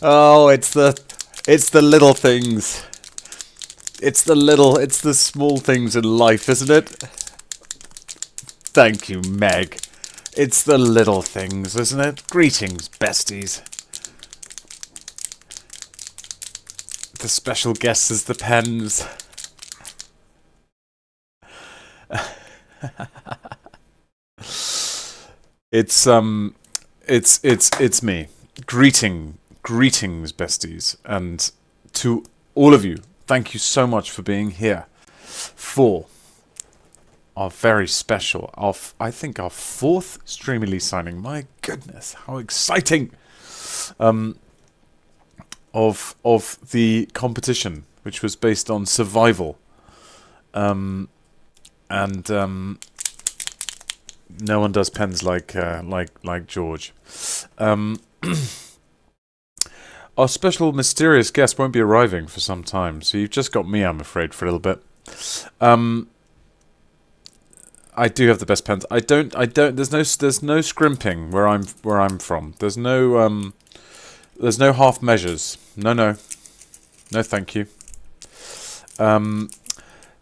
Oh, it's the little things. It's the small things in life, isn't it? Thank you, Meg. It's the little things, isn't it? Greetings, besties. The special guest is the pens. It's me. Greetings, besties, and to all of you, thank you so much for being here for our very special, I think our fourth Streamily signing. My goodness, how exciting! Of the competition, which was based on survival, and no one does pens like George. Our special mysterious guest won't be arriving for some time, so you've just got me, I'm afraid, for a little bit. I do have the best pens. I don't. There's no scrimping where I'm from. There's no half measures. No, thank you.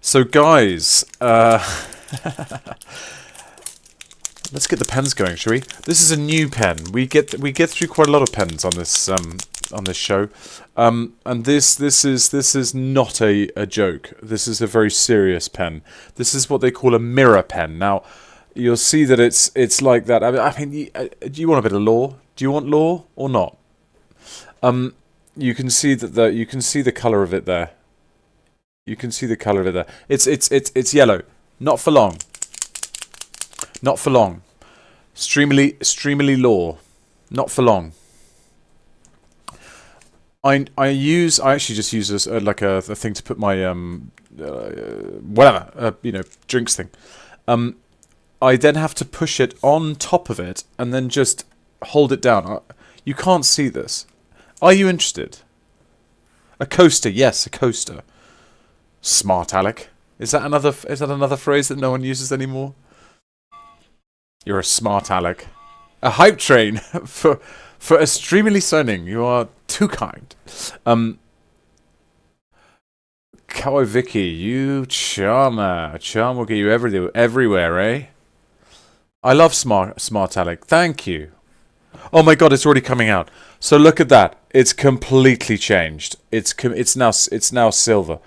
So guys, let's get the pens going, shall we? This is a new pen. We get through quite a lot of pens on this show, and this is not a joke. This is a very serious pen. This is what they call a mirror pen. Now, you'll see that it's like that. I mean, do you want a bit of lore? Do you want lore or not? You can see that you can see the color of it there. You can see the color of it there. It's yellow. Not for long. Not for long. Streamily lore. Not for long. I actually just use like a thing to put my whatever drinks thing. I then have to push it on top of it and then just hold it down. You can't see this. Are you interested? A coaster, yes, a coaster. Smart Alec. Is that another phrase that no one uses anymore? You're a smart Alec. A hype train for a Streamily signing. You are too kind. Cowboy Vicky, you charmer. Charm will get you everywhere, eh? I love smart Alec. Thank you. Oh my god, it's already coming out. So look at that. It's completely changed. It's now silver.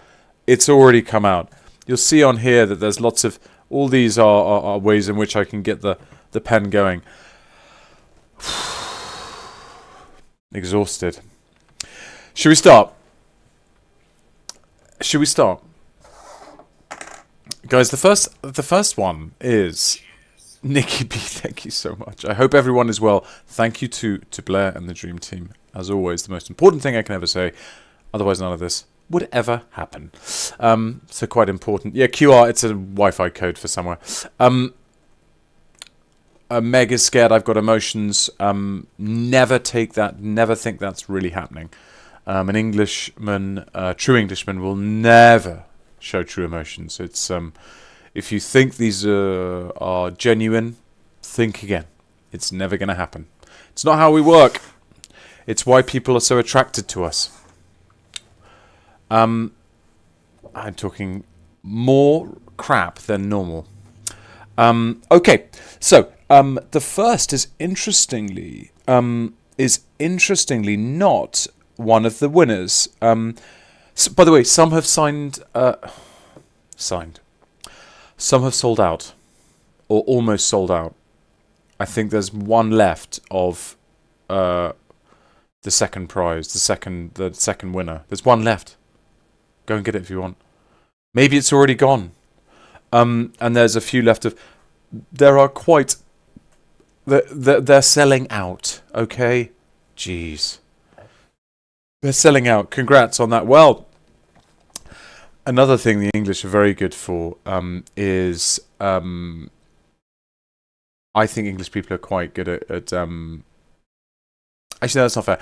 It's already come out. You'll see on here that there's lots of... All these are ways in which I can get the pen going. Exhausted. Should we start? Guys, the first one is... Nikki B, thank you so much. I hope everyone is well. Thank you to Blair and the Dream Team. As always, the most important thing I can ever say. Otherwise, none of this would ever happen. So quite important. Yeah, QR, it's a Wi-Fi code for somewhere. Meg is scared I've got emotions. Never take that. Never think that's really happening. An Englishman, true Englishman, will never show true emotions. It's... If you think these are genuine, think again. It's never going to happen. It's not how we work. It's why people are so attracted to us. I'm talking more crap than normal. Okay, so the first is interestingly not one of the winners. So, by the way, some have signed. Some have sold out, or almost sold out. I think there's one left of the second prize, the second winner. There's one left. Go and get it if you want. Maybe it's already gone. And there's a few left of. There are quite. They're selling out. Okay, jeez. They're selling out. Congrats on that. Well. Another thing the English are very good for is I think English people are quite good at actually no, that's not fair.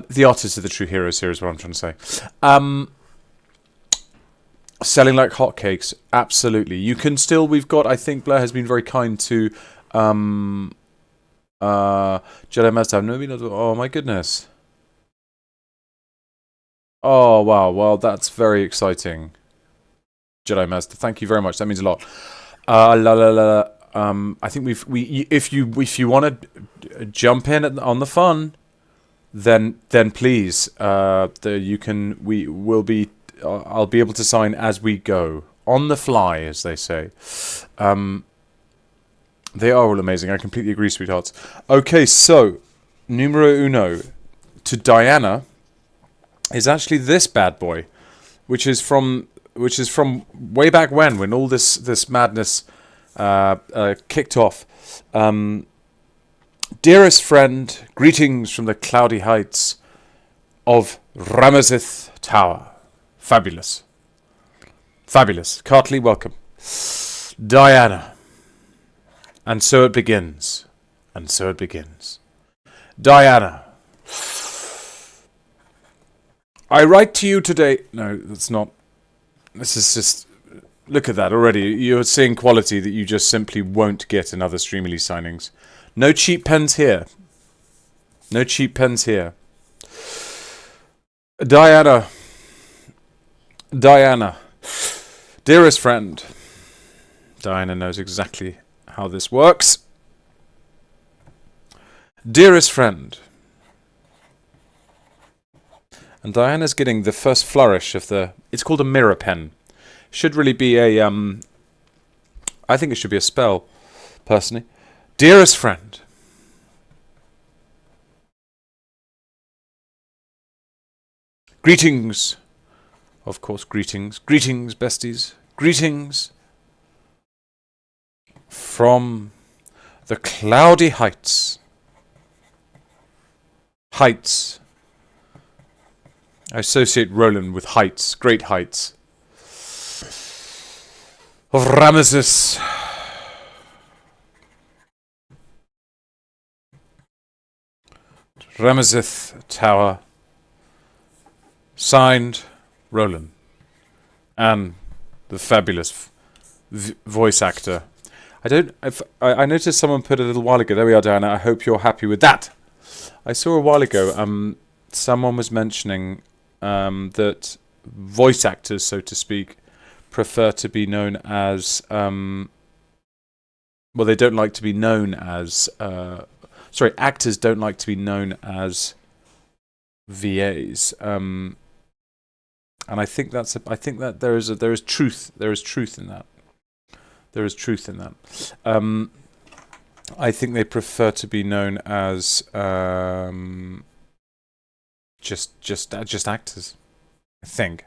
The artists are the true heroes here is what I'm trying to say. Selling like hotcakes, absolutely. You can still, we've got, I think Blair has been very kind to Jedi Master, I've never been able to... Oh, my goodness. Oh, wow. Well, that's very exciting. Jedi Master, thank you very much. That means a lot. I think if you want to jump in on the fun, then please, you can. We will be. I'll be able to sign as we go, on the fly, as they say. They are all amazing. I completely agree, sweethearts. Okay, so numero uno to Diana is actually this bad boy, which is from way back when all this madness kicked off. Dearest friend, greetings from the cloudy heights of Ramazith Tower. Fabulous. Fabulous. Cartley, welcome. Diana. And so it begins. And so it begins. Diana. I write to you today... No, that's not... This is just... Look at that already. You're seeing quality that you just simply won't get in other Streamily signings. No cheap pens here. No cheap pens here. Diana. Diana. Dearest friend. Diana knows exactly how this works. Dearest friend. And Diana's getting the first flourish of the... It's called a mirror pen. Should really be a... I think it should be a spell, personally. Dearest friend. Greetings. Of course, greetings. Greetings, besties. Greetings. From the cloudy heights. Heights. I associate Roland with heights. Great heights. Of Ramesses. Ramesses Tower. Signed, Roland. And the fabulous voice actor. I noticed someone put a little while ago. There we are, Diana. I hope you're happy with that. I saw a while ago. Someone was mentioning that voice actors, so to speak, prefer to be known as. Well, they don't like to be known as. Sorry, actors don't like to be known as VAs. And I think that's. I think that there is truth. There is truth in that. There is truth in that. I think they prefer to be known as just actors. I think.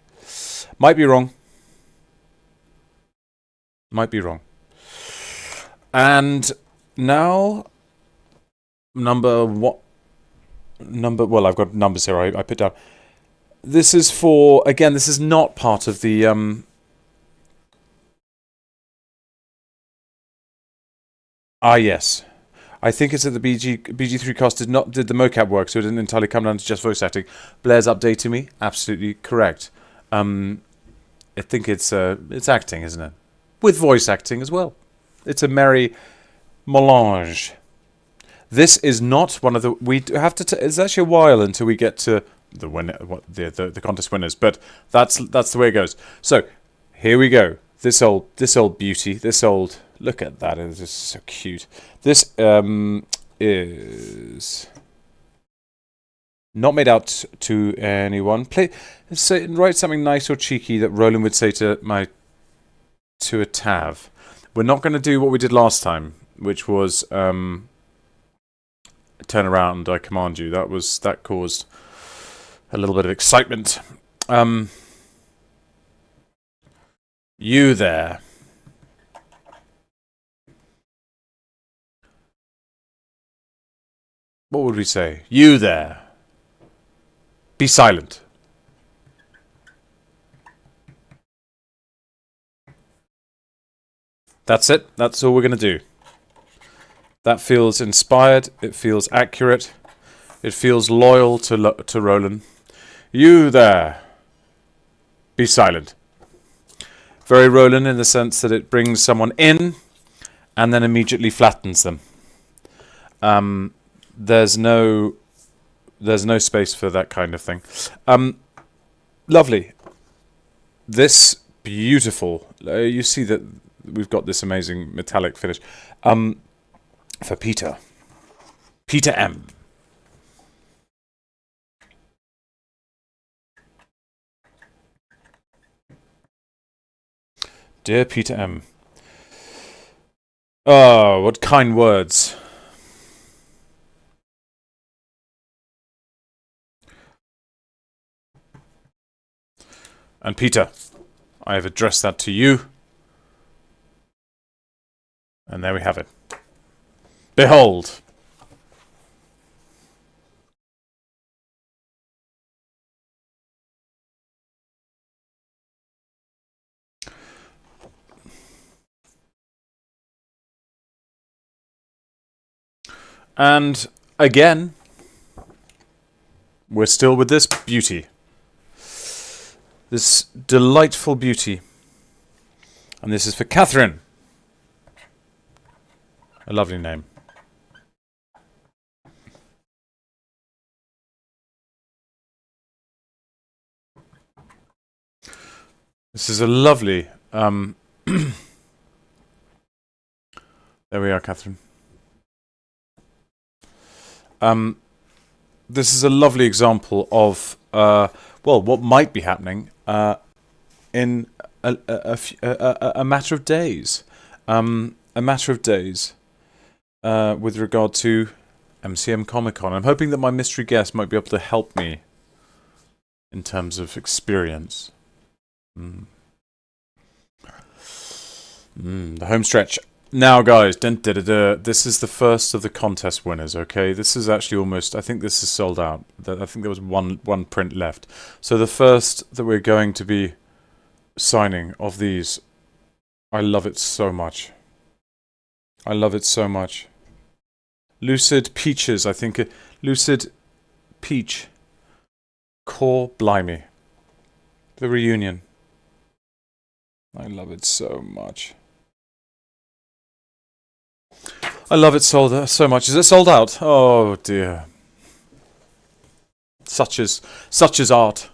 Might be wrong. Might be wrong. And now, well, I've got numbers here. I put down. This is for, again, this is not part of the yes. I think it's that the BG3 cast did the mocap work, so it didn't entirely come down to just voice acting. Blair's updating me. Absolutely correct. I think it's acting, isn't it? With voice acting as well. It's a merry melange. This is not one of the... We have to... It's actually a while until we get to the winner, the contest winners, but that's the way it goes. So here we go. This old beauty. This old... Look at that. It's just so cute. This is not made out to anyone. Write something nice or cheeky that Roland would say to a Tav. We're not going to do what we did last time, which was turn around, I command you. That caused a little bit of excitement. You there. What would we say? You there. Be silent. That's it. That's all we're going to do. That feels inspired. It feels accurate. It feels loyal to Roland. You there. Be silent. Very Roland in the sense that it brings someone in and then immediately flattens them. there's no space for that kind of thing. Lovely. This beautiful. You see that we've got this amazing metallic finish. For Peter. Peter M. Dear Peter M. Oh, what kind words. And Peter, I have addressed that to you. And there we have it. Behold. And again, we're still with this beauty. This delightful beauty. And this is for Catherine. A lovely name. This is a lovely... there we are, Catherine. This is a lovely example of, well, what might be happening in a matter of days. A matter of days with regard to MCM Comic-Con. I'm hoping that my mystery guest might be able to help me in terms of experience. The home stretch. Now, guys, this is the first of the contest winners, okay? This is actually almost... I think this is sold out. I think there was one print left. So the first that we're going to be signing of these, I love it so much. I love it so much. Lucid Peaches, I think. Lucid Peach. Core Blimey. The reunion. I love it so much. I love it so much. Is it sold out? Oh dear. Such is art.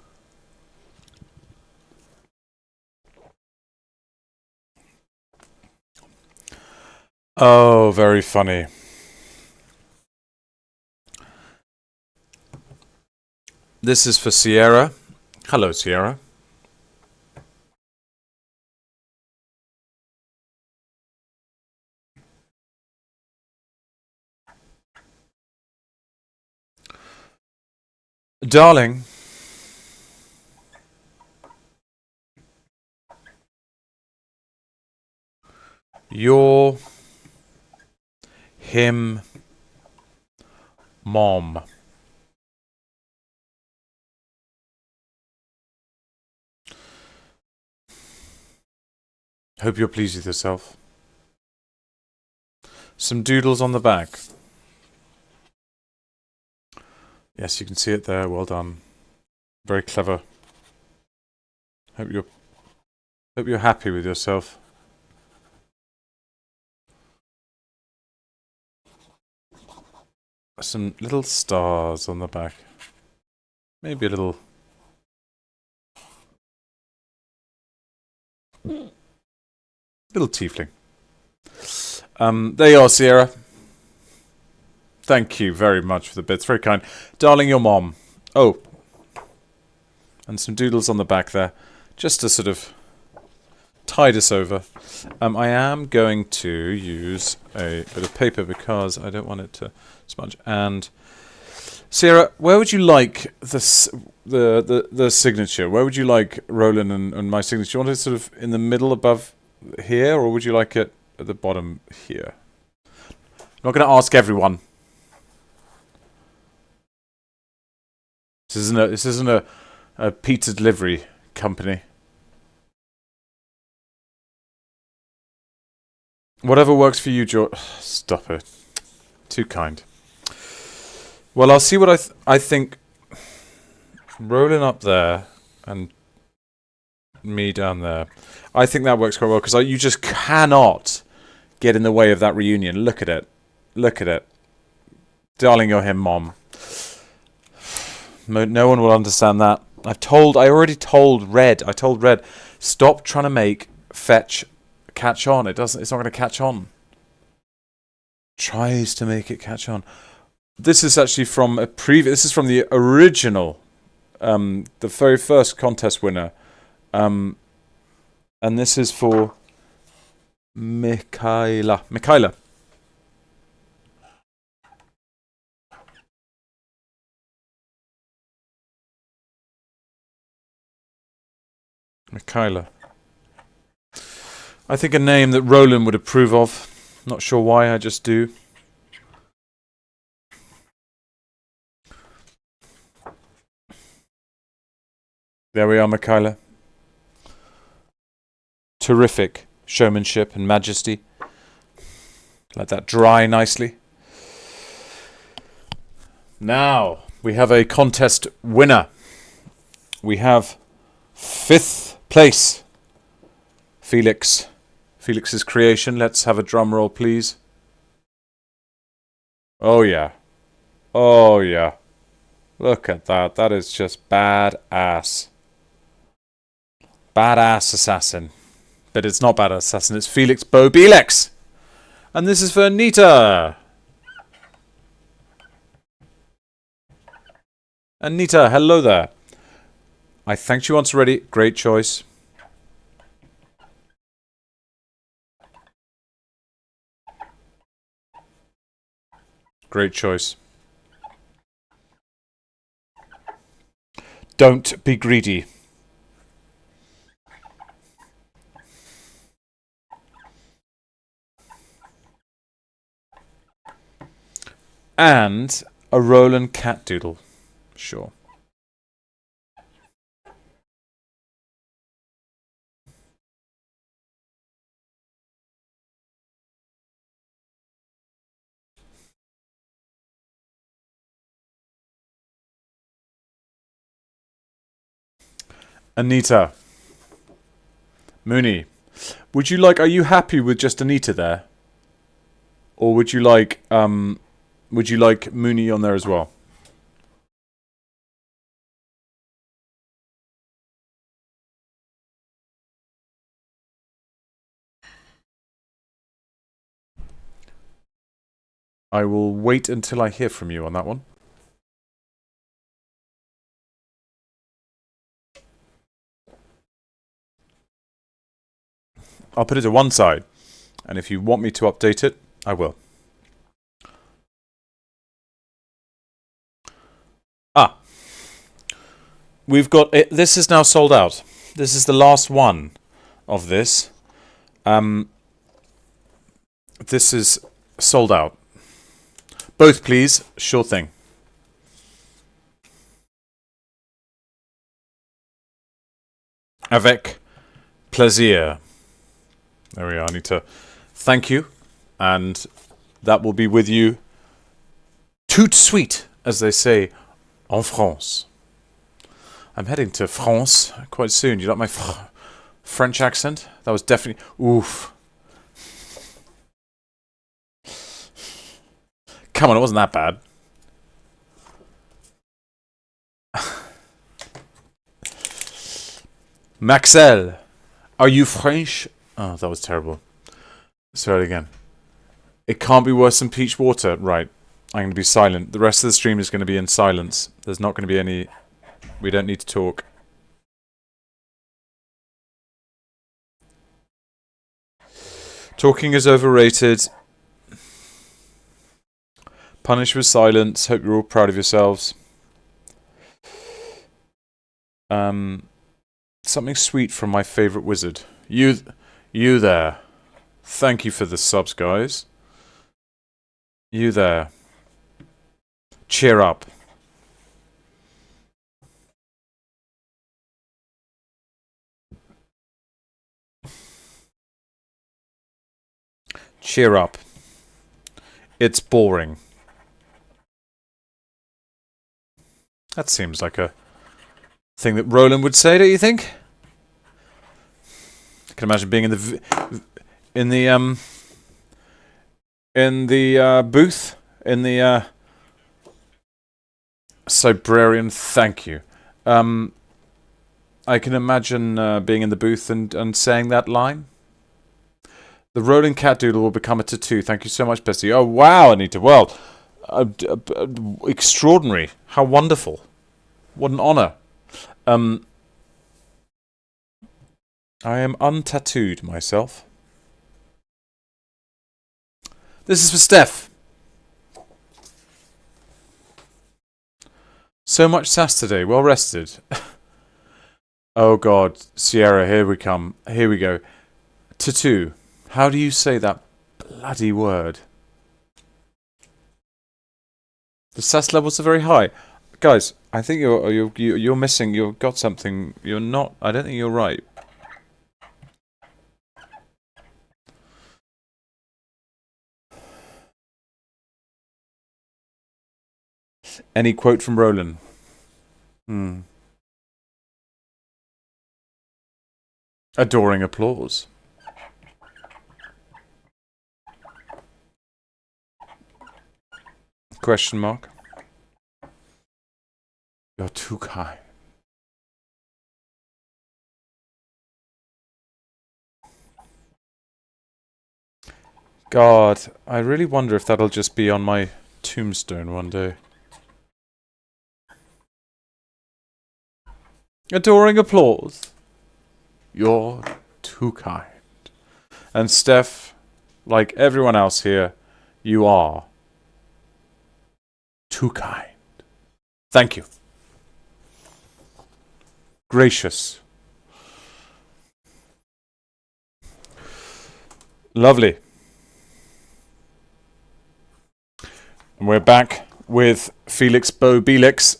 Oh, very funny. This is for Sierra. Hello, Sierra. Darling, you're him mom. Hope you're pleased with yourself. Some doodles on the back. Yes, you can see it there. Well done. Very clever. Hope you're happy with yourself. Some little stars on the back. Maybe a little... little tiefling. There you are, Sierra. Thank you very much for the bits. Very kind. Darling, your mom. Oh. And some doodles on the back there. Just to sort of tide us over. I am going to use a bit of paper because I don't want it to smudge. And Sierra, where would you like the signature? Where would you like Roland and my signature? Do you want it sort of in the middle above here, or would you like it at the bottom here? I'm not going to ask everyone. This isn't a pizza delivery company. Whatever works for you, George. Stop it. Too kind. Well, I'll see what I think. Rolling up there and me down there. I think that works quite well because you just cannot get in the way of that reunion. Look at it. Look at it. Darling, you're him, Mom. No one will understand that. I already told Red. I told Red, stop trying to make fetch catch on. It's not going to catch on. Tries to make it catch on. This is actually from a this is from the original, the very first contest winner. And this is for Michaela. Michaela. I think a name that Roland would approve of. Not sure why, I just do. There we are, Michaela. Terrific showmanship and majesty. Let that dry nicely. Now, we have a contest winner. We have 5th place. Felix's creation. Let's have a drum roll, please. Oh, yeah. Oh, yeah. Look at that. That is just badass. Badass assassin. But it's not badass assassin. It's Felix Bobelex. And this is for Anita. Anita, hello there. I thanked you once already. Great choice. Great choice. Don't be greedy. And a Roland cat doodle. Sure. Anita. Mooney. Are you happy with just Anita there? Or would you like Mooney on there as well? I will wait until I hear from you on that one. I'll put it to one side, and if you want me to update it, I will. We've got it. This is now sold out. This is the last one of this. This is sold out. Both, please. Sure thing. Avec plaisir. There we are. I need to thank you, and that will be with you tout suite, as they say en France. I'm heading to France quite soon. You like my French accent? That was definitely... Oof. Come on, it wasn't that bad. Maxel, are you French? Oh, that was terrible. Let's try it again. It can't be worse than peach water. Right. I'm going to be silent. The rest of the stream is going to be in silence. There's not going to be any... We don't need to talk. Talking is overrated. Punish with silence. Hope you're all proud of yourselves. Something sweet from my favourite wizard. You there. Thank you for the subs, guys. You there. Cheer up. Cheer up. It's boring. That seems like a thing that Roland would say, don't you think? I can imagine being in the booth, in the Cybrarian, thank you. I can imagine being in the booth and saying that line. The rolling cat doodle will become a tattoo. Thank you so much, Bessie. Oh, wow, Anita. Well, extraordinary. How wonderful. What an honour. I am untattooed myself. This is for Steph. So much sass today. Well rested. Oh God, Sierra, here we come. Here we go. Tattoo. How do you say that bloody word? The sass levels are very high. Guys, I think you're missing. You've got something. You're not. I don't think you're right. Any quote from Roland? Adoring applause. Question mark. You're too kind. God, I really wonder if that'll just be on my tombstone one day. Adoring applause. You're too kind. And Steph, like everyone else here, you are too kind. Thank you. Gracious. Lovely. And we're back with Felix Bo Belix.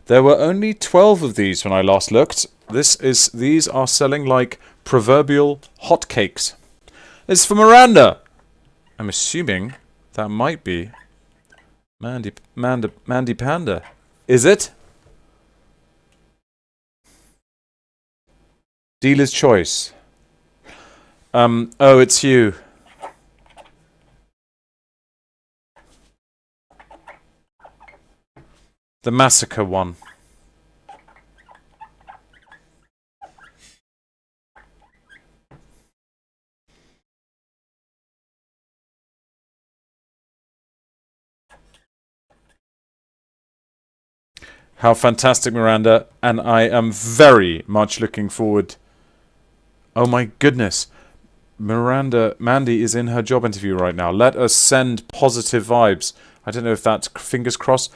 There were only 12 of these when I last looked. These are selling like proverbial hotcakes. It's for Miranda. I'm assuming that might be Mandy Panda. Is it? Dealer's choice. Oh, it's you. The massacre one. How fantastic, Miranda. And I am very much looking forward. Oh my goodness. Mandy is in her job interview right now. Let us send positive vibes. I don't know if that's fingers crossed.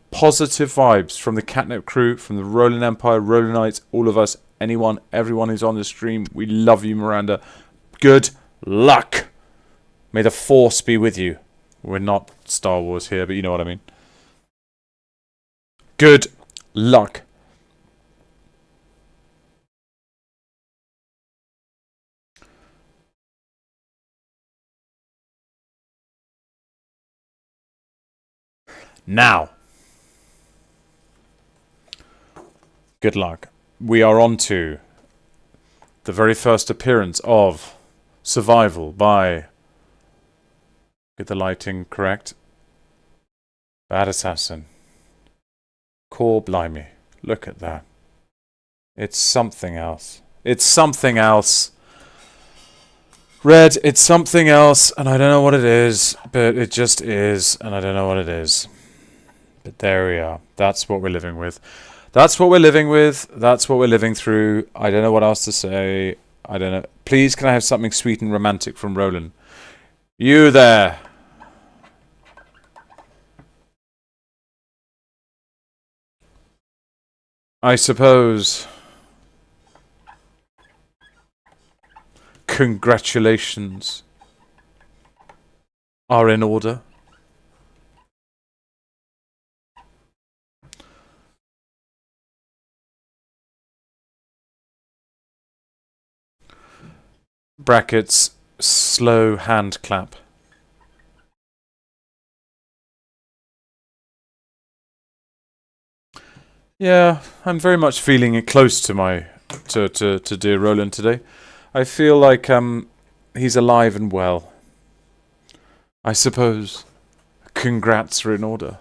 Positive vibes from the Catnip crew, from the Roland Empire, Roland Knights, all of us, everyone who's on the stream. We love you, Miranda. Good luck. May the Force be with you. We're not Star Wars here, but you know what I mean. Good luck. Now. Good luck. We are on to the very first appearance of Survival by... Get the lighting correct. Bad Assassin. Core blimey. Look at that. It's something else. It's something else. Red, it's something else, and I don't know what it is, but it just is, and I don't know what it is. But there we are. That's what we're living with. That's what we're living with. That's what we're living through. I don't know what else to say. I don't know. Please, can I have something sweet and romantic from Roland? You there. I suppose. Congratulations are in order. Brackets, slow hand clap. Yeah, I'm very much feeling it close to my to dear Roland today. I feel like he's alive and well. I suppose congrats are in order.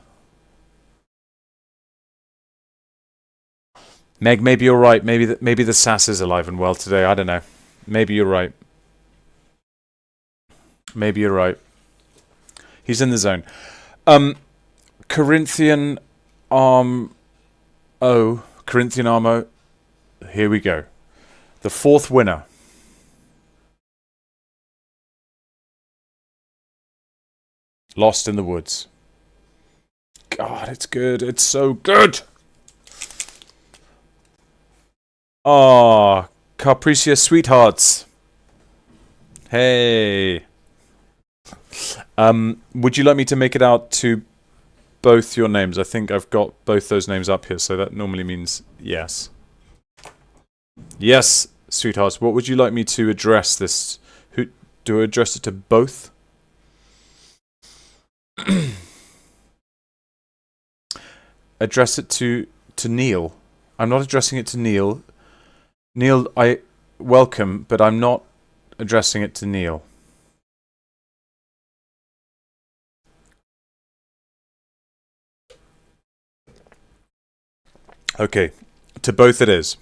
Meg, maybe you're right. Maybe the sass is alive and well today. I don't know. Maybe you're right. Maybe you're right. He's in the zone. Corinthian Corinthian Armo. Here we go. The fourth winner. Lost in the Woods. God, it's good. It's so good. Ah, Capricia Sweethearts. Hey. Would you like me to make it out to both your names? I think I've got both those names up here, so that normally means yes. Yes, sweethearts. What would you like me to address this? Do I address it to both? Address it to Neil. I'm not addressing it to Neil. Neil, I welcome, but I'm not addressing it to Neil. Okay, to both it is.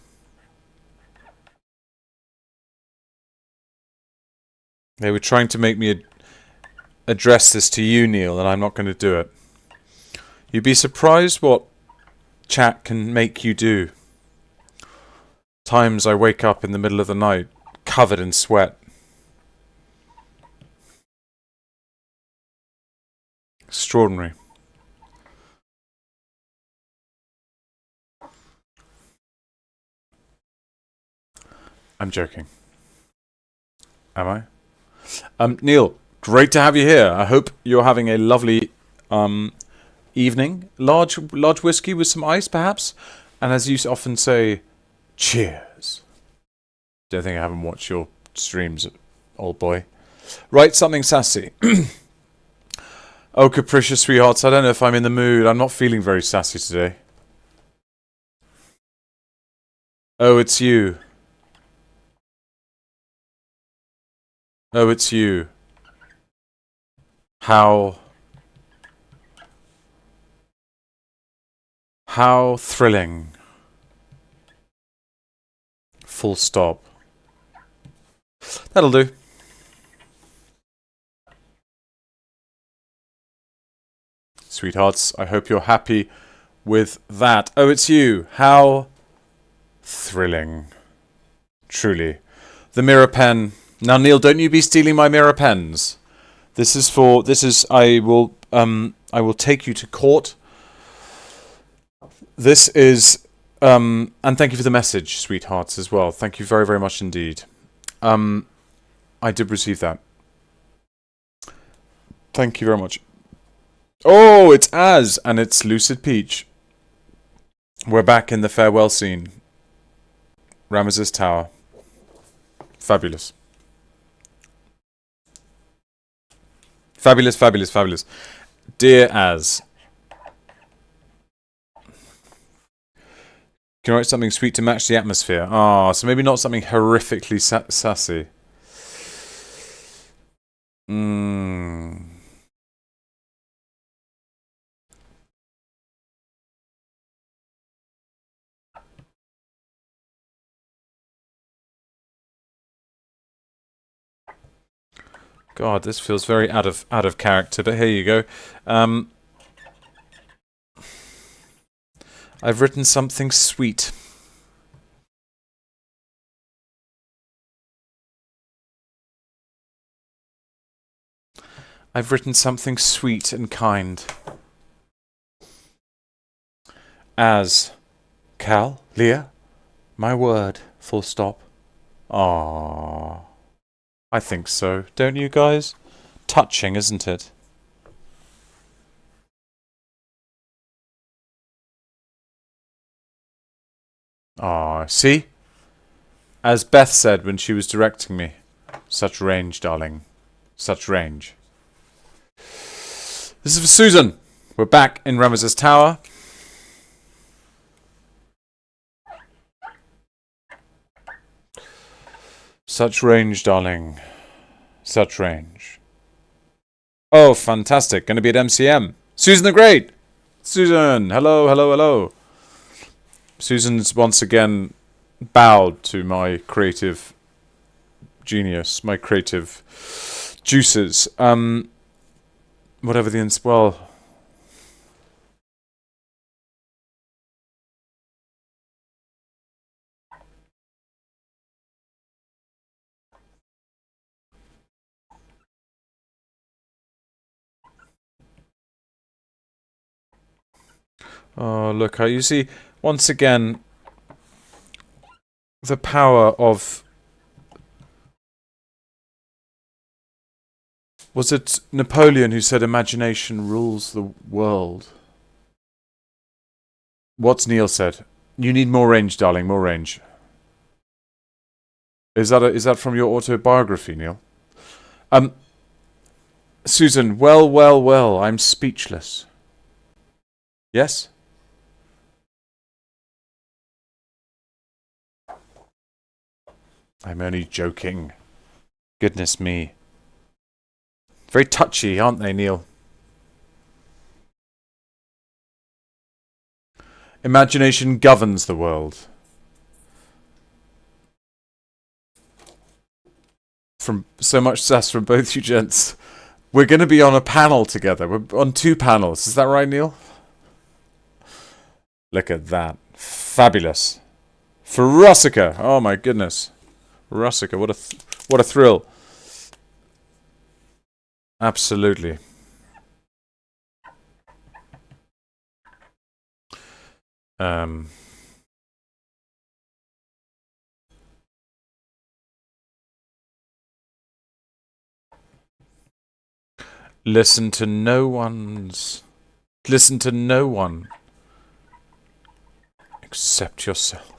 They were trying to make me address this to you, Neil, and I'm not going to do it. You'd be surprised what chat can make you do. Times I wake up in the middle of the night, covered in sweat. Extraordinary. I'm joking. Am I? Neil, great to have you here. I hope you're having a lovely evening. Large whiskey with some ice, perhaps? And as you often say, cheers. Don't think I haven't watched your streams, old boy. Write something sassy. Oh, capricious sweethearts, I don't know if I'm in the mood. I'm not feeling very sassy today. Oh, it's you. Oh, it's you. How thrilling. Full stop. That'll do. Sweethearts, I hope you're happy with that. Oh, it's you. How thrilling. Truly. The mirror pen. Now, Neil, don't you be stealing my mirror pens. I will take you to court. This is, and thank you for the message, sweethearts, as well. Thank you very, very much indeed. I did receive that. Thank you very much. Oh, it's Az, and it's Lucid Peach. We're back in the farewell scene. Ramesses Tower. Fabulous. Fabulous, fabulous, fabulous. Dear Az. Can you write something sweet to match the atmosphere? Ah, so maybe not something horrifically sassy. God, this feels very out of character, but here you go. I've written something sweet. I've written something sweet and kind. As Cal, Leah, my word, full stop. Aww. I think so. Don't you guys? Touching, isn't it? Ah, see? As Beth said when she was directing me. Such range, darling. Such range. This is for Susan. We're back in Ramesses Tower. Such range, darling. Such range. Oh, fantastic. Going to be at MCM. Susan the Great. Susan. Hello, hello, hello. Susan's once again bowed to my creative genius, my creative juices. Whatever the well. Oh, look, you see, once again, the power of... Was it Napoleon who said imagination rules the world? What's Neil said? You need more range, darling, more range. Is that from your autobiography, Neil? Susan, well, I'm speechless. Yes? I'm only joking. Goodness me. Very touchy, aren't they, Neil? Imagination governs the world. From so much sass from both you gents. We're going to be on a panel together. We're on 2 panels. Is that right, Neil? Look at that. Fabulous. For Russica. Oh my goodness. Russica, what a thrill. Absolutely. Listen to no one except yourself.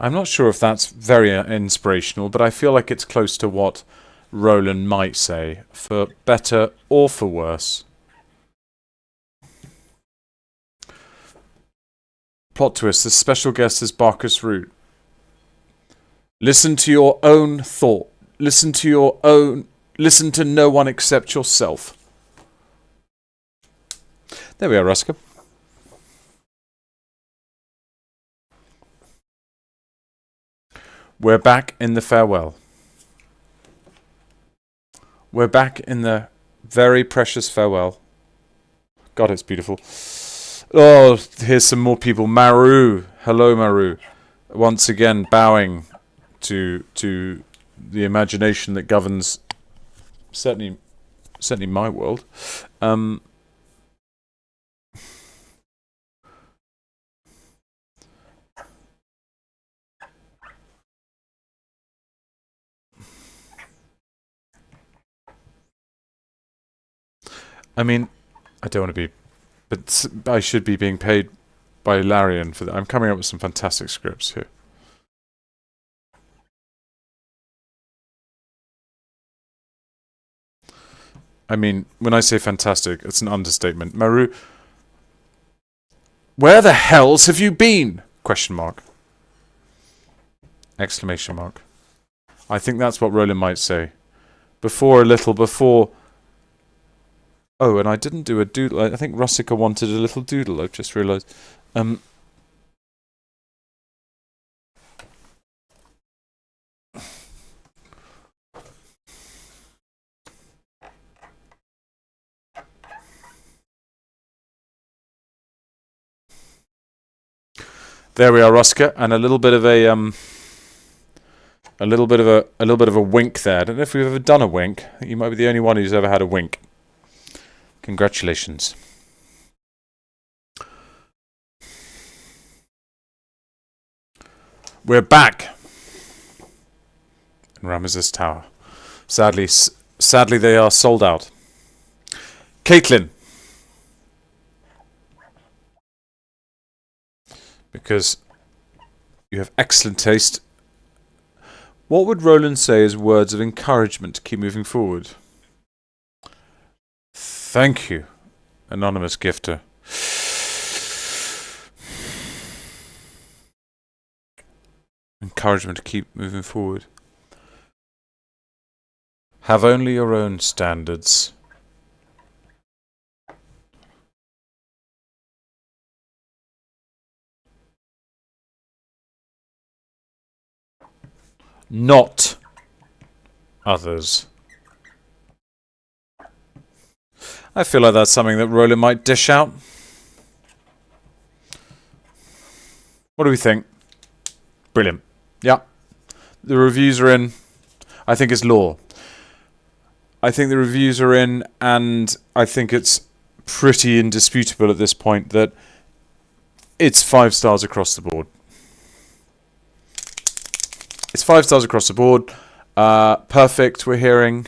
I'm not sure if that's very inspirational, but I feel like it's close to what Roland might say, for better or for worse. Plot twist, the special guest is Barkus Root. Listen to your own thought. Listen to no one except yourself. There we are, Ruska. We're back in the farewell. We're back in the very precious farewell. God, it's beautiful. Oh, here's some more people. Maru. Hello, Maru. Once again, bowing to the imagination that governs certainly my world. I mean, I don't want to be, but I should be being paid by Larian for that. I'm coming up with some fantastic scripts here. I mean, when I say fantastic, it's an understatement. Maru, where the hells have you been? Question mark. Exclamation mark. I think that's what Roland might say. Before. Oh, and I didn't do a doodle. I think Russica wanted a little doodle. I've just realised. There we are, Russica, and a little bit of a wink there. I don't know if we've ever done a wink. I think you might be the only one who's ever had a wink. Congratulations. We're back in Ramesses Tower. Sadly, they are sold out. Caitlin. Because you have excellent taste. What would Roland say as words of encouragement to keep moving forward? Thank you, anonymous gifter. Encouragement to keep moving forward. Have only your own standards. Not others. I feel like that's something that Roland might dish out. What do we think? Brilliant. Yeah. The reviews are in. I think it's law. I think the reviews are in, and I think it's pretty indisputable at this point that it's 5 stars across the board. It's 5 stars across the board. Perfect, we're hearing.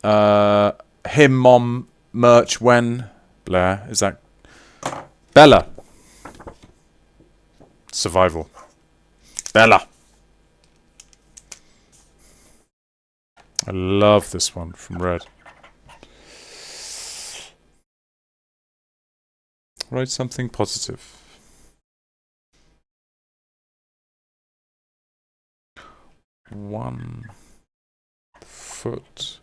Him, mom, merch, when? Blair, is that? Bella. Survival. Bella. I love this one from Red. Write something positive. One foot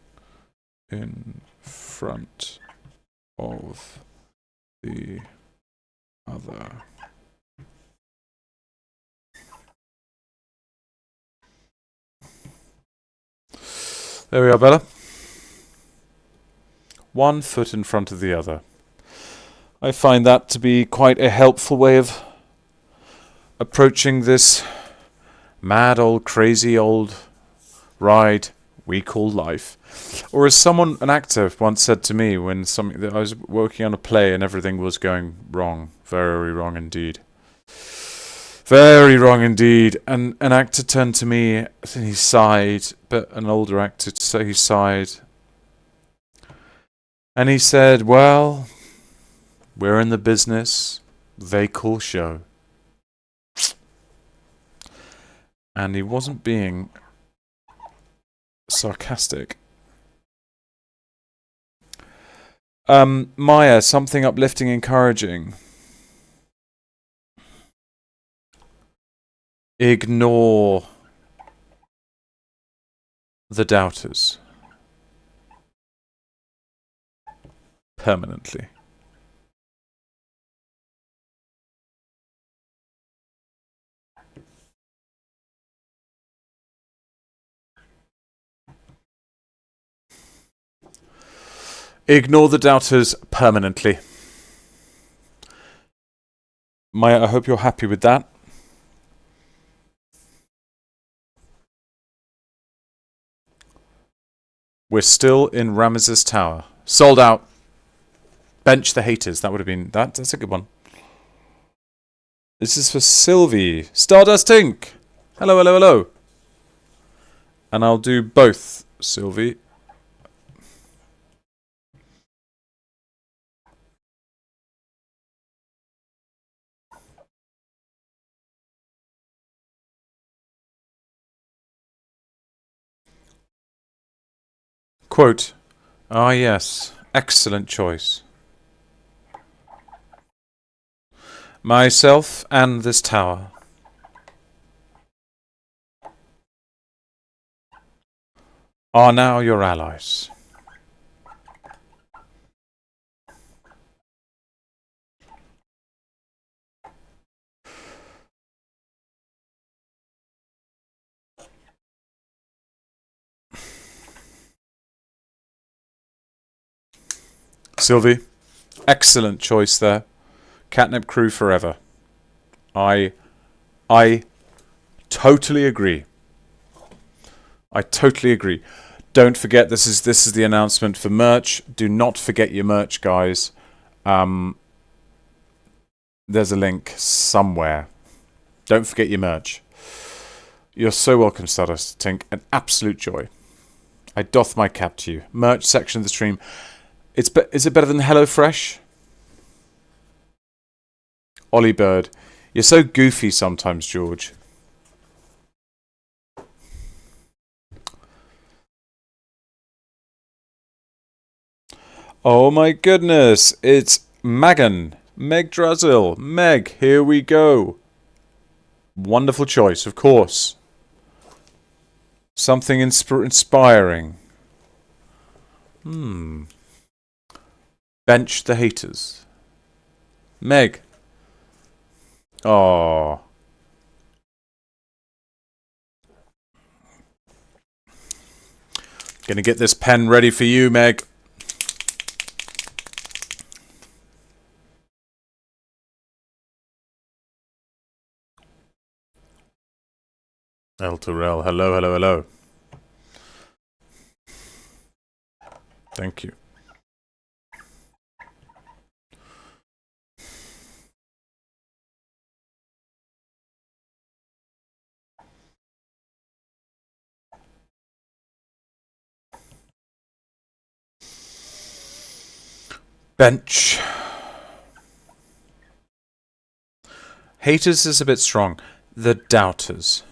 in front of the other. There we are, Bella. 1 foot in front of the other. I find that to be quite a helpful way of approaching this mad old crazy old ride we call life. Or as an actor once said to me when I was working on a play and everything was going wrong, very wrong indeed. Very wrong indeed. And an actor turned to me and he sighed, but an older actor, so he sighed. And he said, well, we're in the business they call show. And he wasn't being sarcastic. Maya, something uplifting, encouraging. Ignore the doubters. Permanently. Ignore the doubters permanently. Maya, I hope you're happy with that. We're still in Ramesses Tower. Sold out. Bench the haters. That would have been... That's a good one. This is for Sylvie. Stardust Tink. Hello, hello, hello. And I'll do both, Sylvie. Quote, ah yes, excellent choice. Myself and this tower are now your allies. Sylvie, excellent choice there. Catnip crew forever. I totally agree. I totally agree. Don't forget, this is the announcement for merch. Do not forget your merch, guys. There's a link somewhere. Don't forget your merch. You're so welcome, Stardust Tink. An absolute joy. I doth my cap to you. Merch section of the stream. Is it better than HelloFresh? Ollie Bird. You're so goofy sometimes, George. Oh my goodness. It's Megan. Meg Drazel. Meg, here we go. Wonderful choice, of course. Something inspiring. Bench the haters. Meg. Oh. Gonna get this pen ready for you, Meg. El Terrell, hello, hello, hello. Thank you. Bench. Haters is a bit strong. The doubters.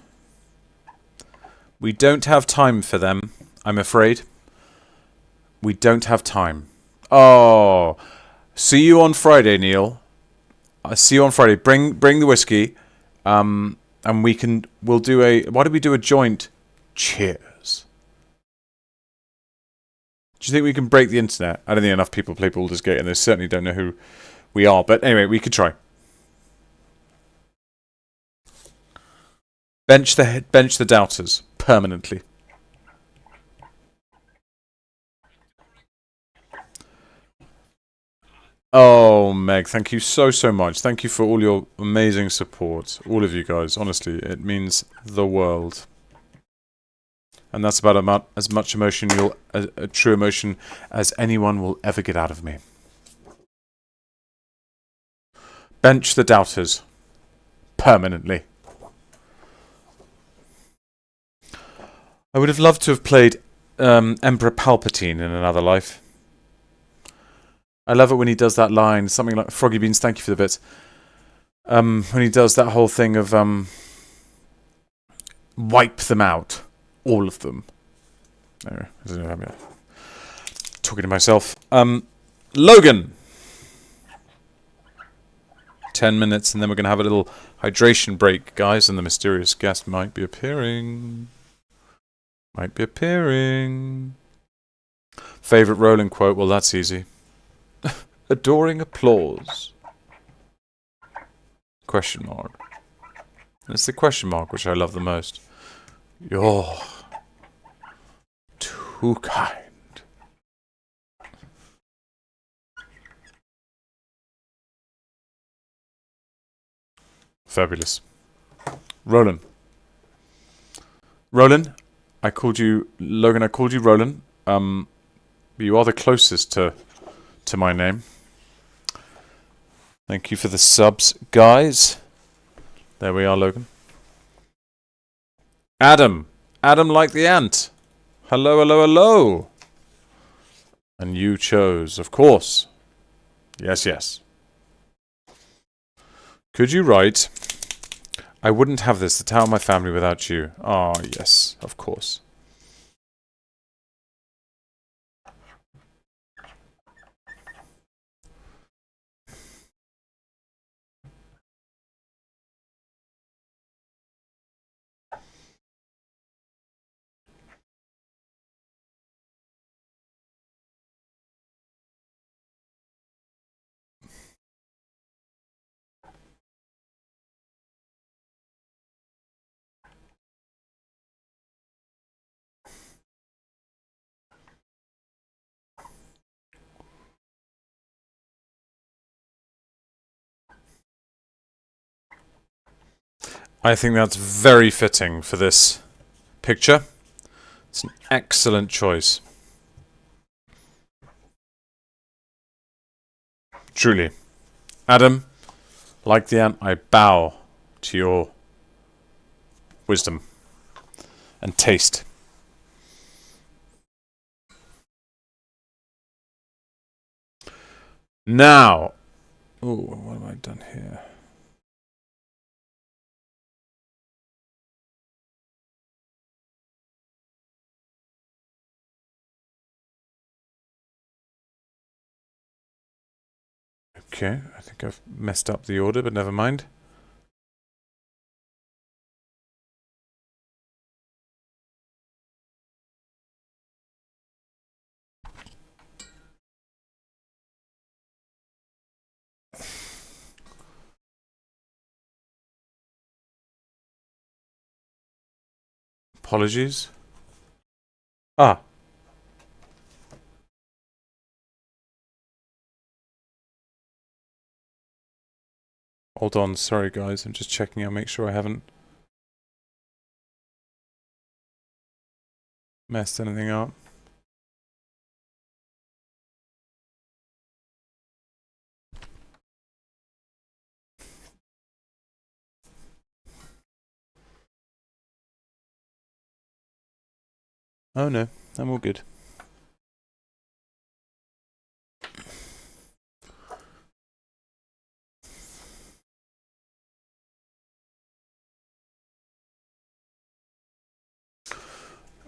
We don't have time for them, I'm afraid. We don't have time. Oh, see you on Friday, Neil. I see you on Friday. Bring the whiskey, and we'll do a. Why don't we do a joint? Cheers. Do you think we can break the internet? I don't think enough people play Baldur's Gate, and they certainly don't know who we are. But anyway, we could try. Bench the doubters permanently. Oh, Meg, thank you so much. Thank you for all your amazing support. All of you guys, honestly, it means the world. And that's about as much emotion a true emotion as anyone will ever get out of me. Bench the doubters. Permanently. I would have loved to have played Emperor Palpatine in another life. I love it when he does that line, something like Froggy Beans, thank you for the bits. When he does that whole thing of wipe them out. All of them. Anyway, I'm talking to myself. Logan! 10 minutes, and then we're going to have a little hydration break, guys, and the mysterious guest might be appearing. Might be appearing. Favourite Roland quote? Well, that's easy. Adoring applause. Question mark. It's the question mark which I love the most. You're too kind. Fabulous. Roland. Roland, I called you Logan. I called you Roland. You are the closest to my name. Thank you for the subs, guys. There we are, Logan. Adam. Adam like the ant. Hello, hello, hello. And you chose, of course. Yes, yes. Could you write, I wouldn't have this to tell my family without you. Ah, yes, of course. I think that's very fitting for this picture. It's an excellent choice. Truly. Adam, like the ant, I bow to your wisdom and taste. Now, oh, what have I done here? Okay, I think I've messed up the order, but never mind. Apologies. Ah, Hold on, sorry guys, I'm just checking out, make sure I haven't messed anything up. Oh no, I'm all good.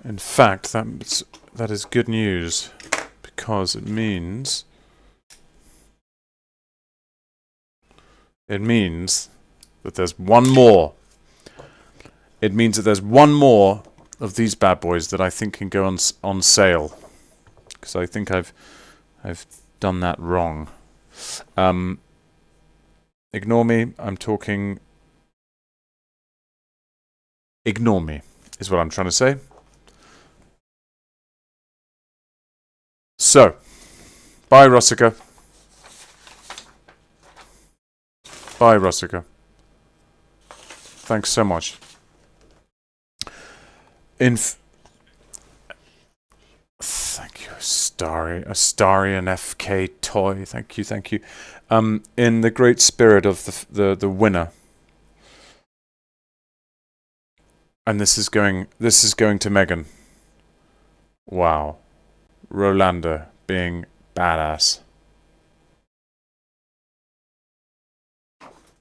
In fact, that is good news, because it means that there's one more. It means that there's one more of these bad boys that I think can go on sale, because I think I've done that wrong. Ignore me. I'm talking. Ignore me is what I'm trying to say. So, bye, Russica. Bye, Russica. Thanks so much. Thank you, Astarian FK Toy. Thank you. In the great spirit of the winner, and this is going to Megan. Wow, Rolanda being badass.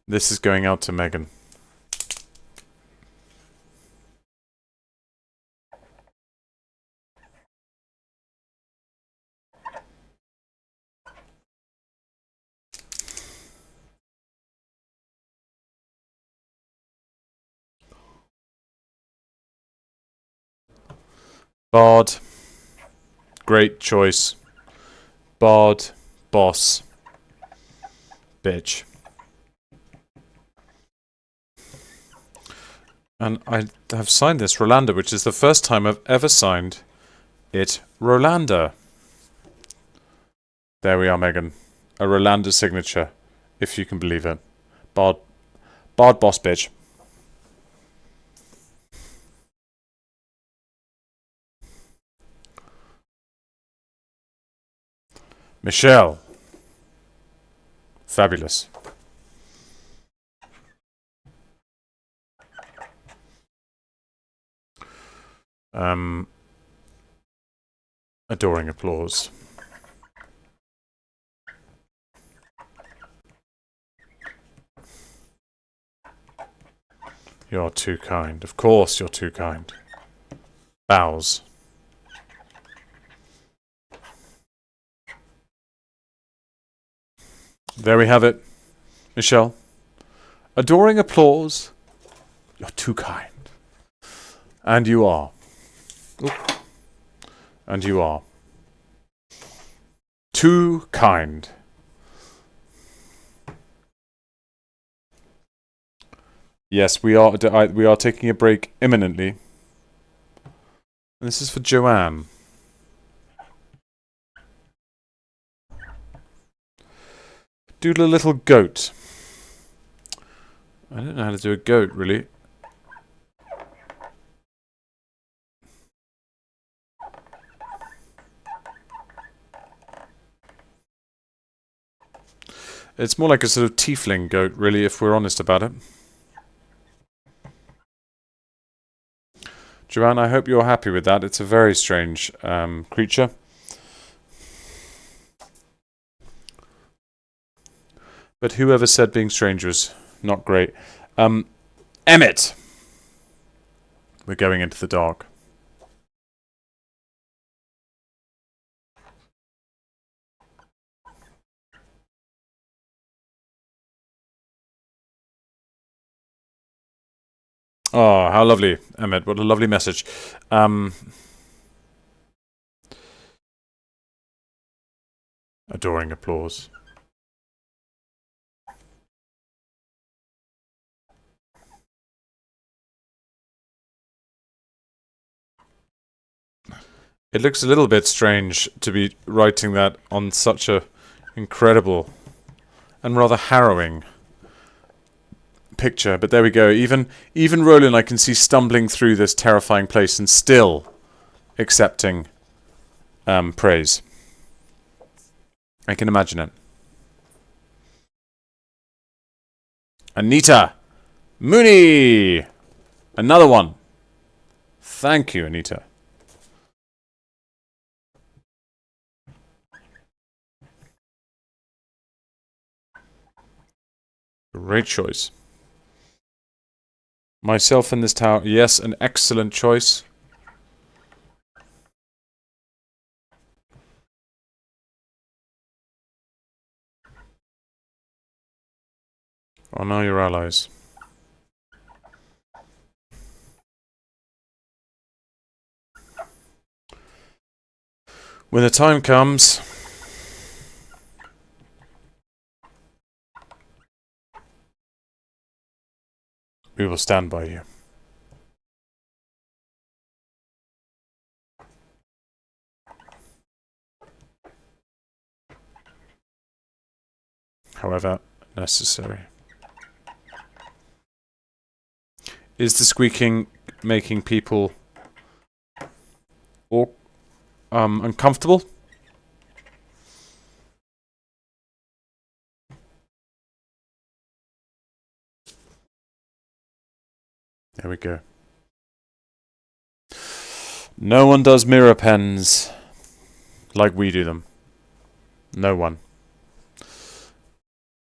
This is going out to Megan. Bard. Great choice. Bard. Boss. Bitch. And I have signed this Rolanda, which is the first time I've ever signed it Rolanda. There we are, Megan. A Rolanda signature, if you can believe it. Bard boss bitch. Michelle. Fabulous. Adoring applause. You're too kind. Of course you're too kind. Bows. There we have it. Michelle. Adoring applause. You're too kind. And you are. Oop. And you are. Too kind. Yes, we are taking a break imminently. And this is for Joanne. Doodle a little goat. I don't know how to do a goat, really. It's more like a sort of tiefling goat, really, if we're honest about it. Joanne, I hope you're happy with that. It's a very strange creature. But whoever said being strange was not great. Emmett! We're going into the dark. Oh, how lovely, Emmett. What a lovely message. Adoring applause. It looks a little bit strange to be writing that on such a incredible and rather harrowing picture, but there we go. Even Roland I can see stumbling through this terrifying place and still accepting praise. I can imagine it. Anita! Mooney! Another one. Thank you, Anita. Great choice. Myself in this tower. Yes, an excellent choice. Oh, now your allies. When the time comes... we will stand by you. However necessary. Is the squeaking making people uncomfortable? There we go. No one does mirror pens like we do them. No one.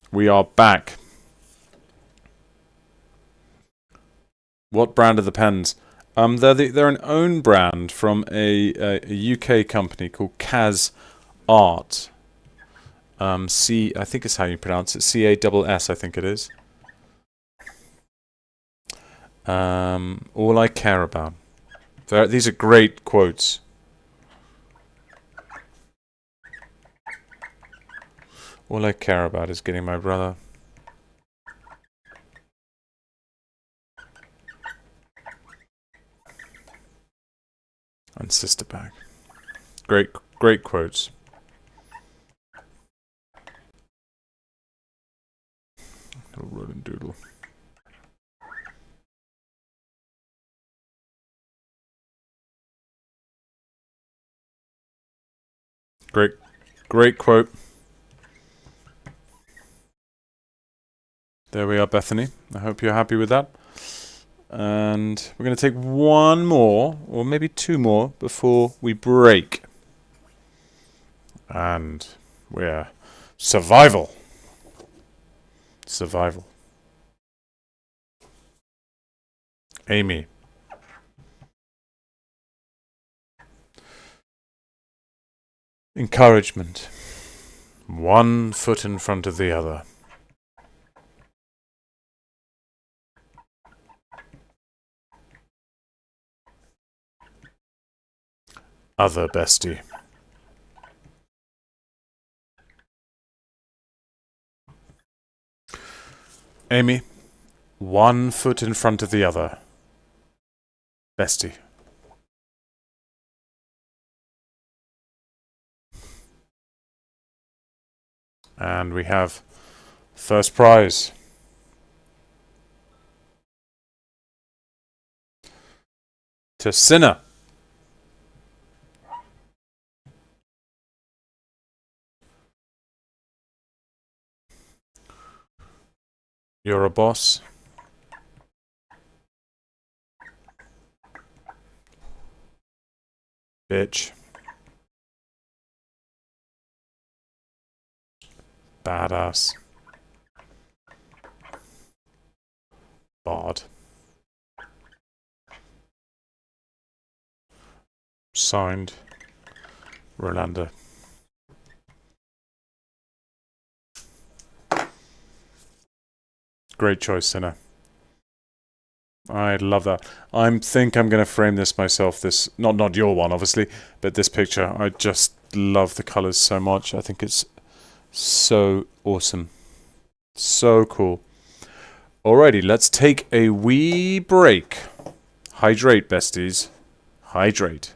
We are back. What brand are the pens? They're an own brand from a UK company called Kaz Art. I think it's how you pronounce it. C-A-S-S, I think it is. All I care about. These are great quotes. All I care about is getting my brother. And sister back. Great quotes. Little rodent doodle. Great quote. There we are, Bethany. I hope you're happy with that. And we're going to take one more, or maybe two more, before we break. And we're survival. Survival. Amy. Encouragement. One foot in front of the other. Other bestie. Amy, one foot in front of the other. Bestie. And we have first prize. To Sinner. You're a boss. Bitch. Badass. Bard. Signed. Rolanda. Great choice, Sinner. I love that. I think I'm going to frame this myself. This not your one, obviously, but this picture. I just love the colors so much. I think it's so awesome. So cool. Alrighty, let's take a wee break. Hydrate, besties. Hydrate.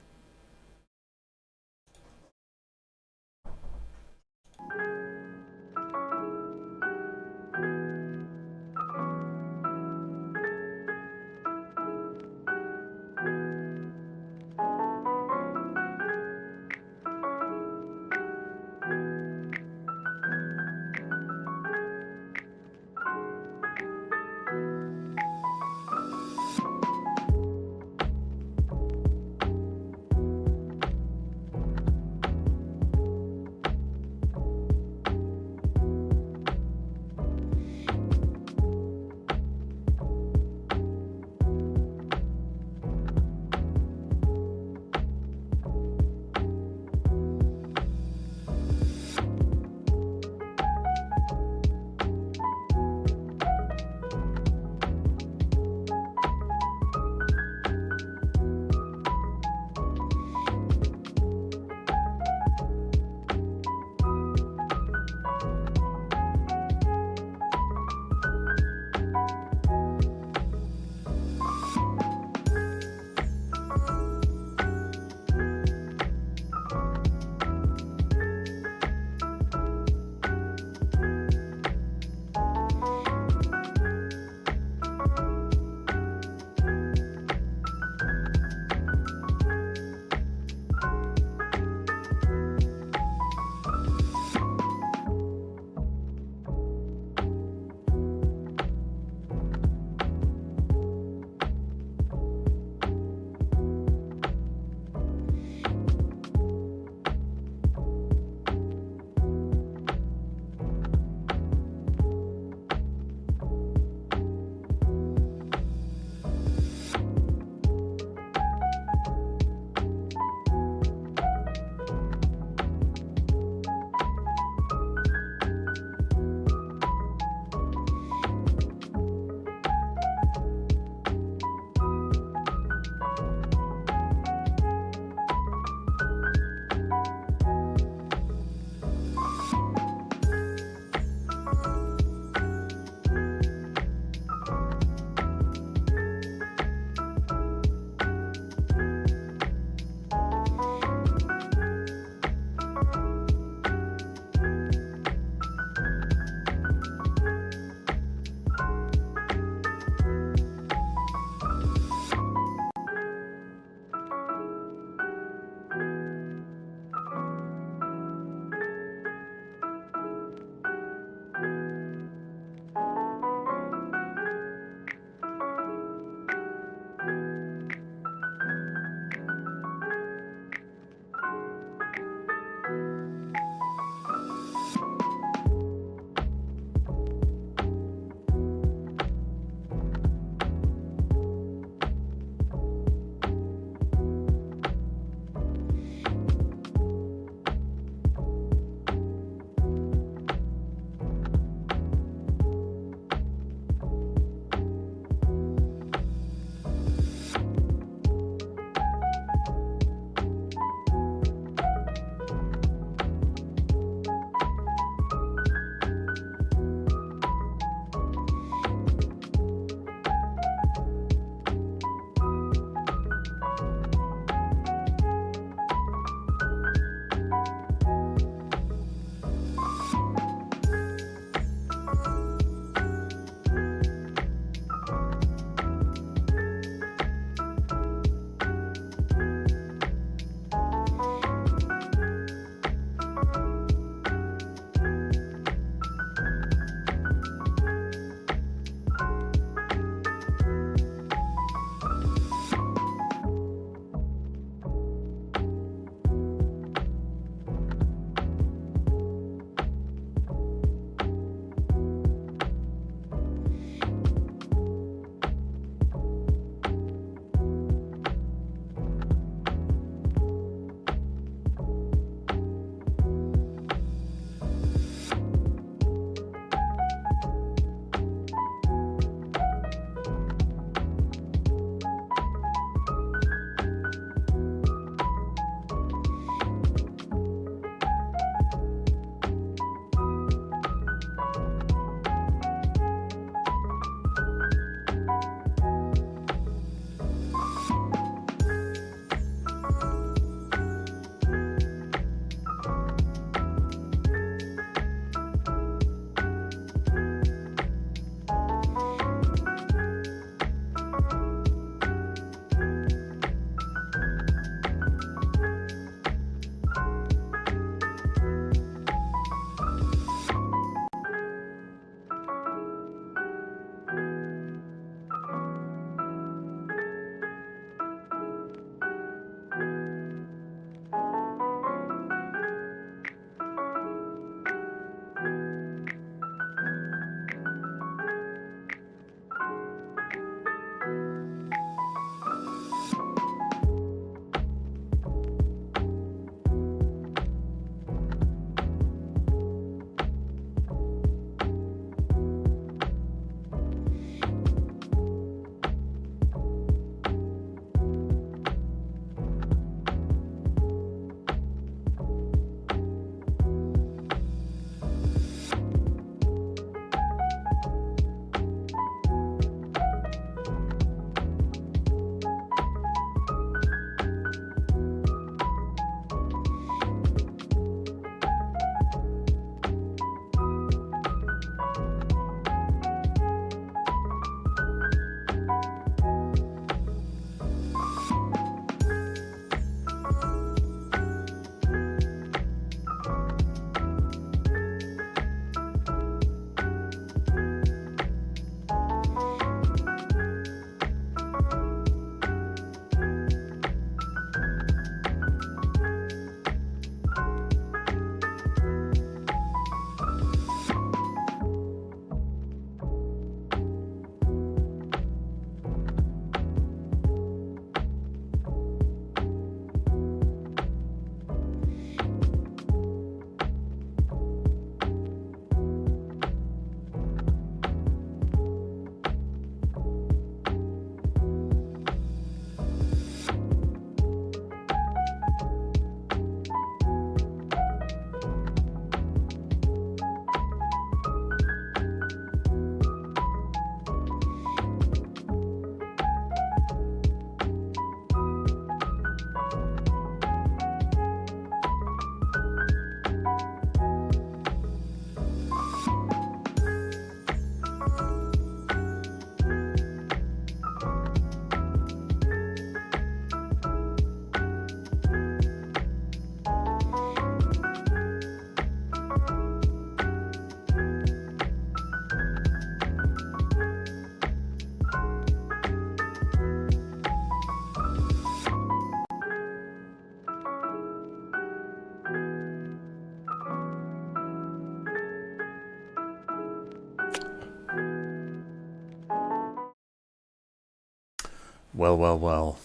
Well, well, well.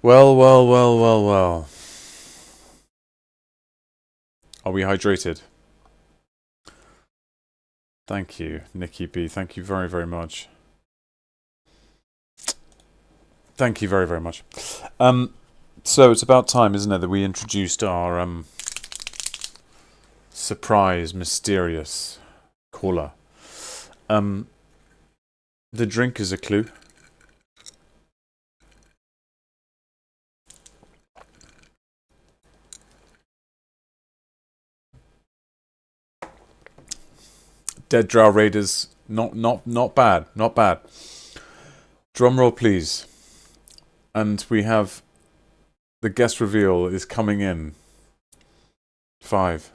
Well, well, well, well, well. Are we hydrated? Thank you, Nikki B. Thank you very, very much. Thank you very, very much. So it's about time, isn't it, that we introduced our surprise, mysterious caller. The drink is a clue. Dead Drow Raiders, not bad, not bad. Drum roll, please. And we have the guest reveal is coming in. 5,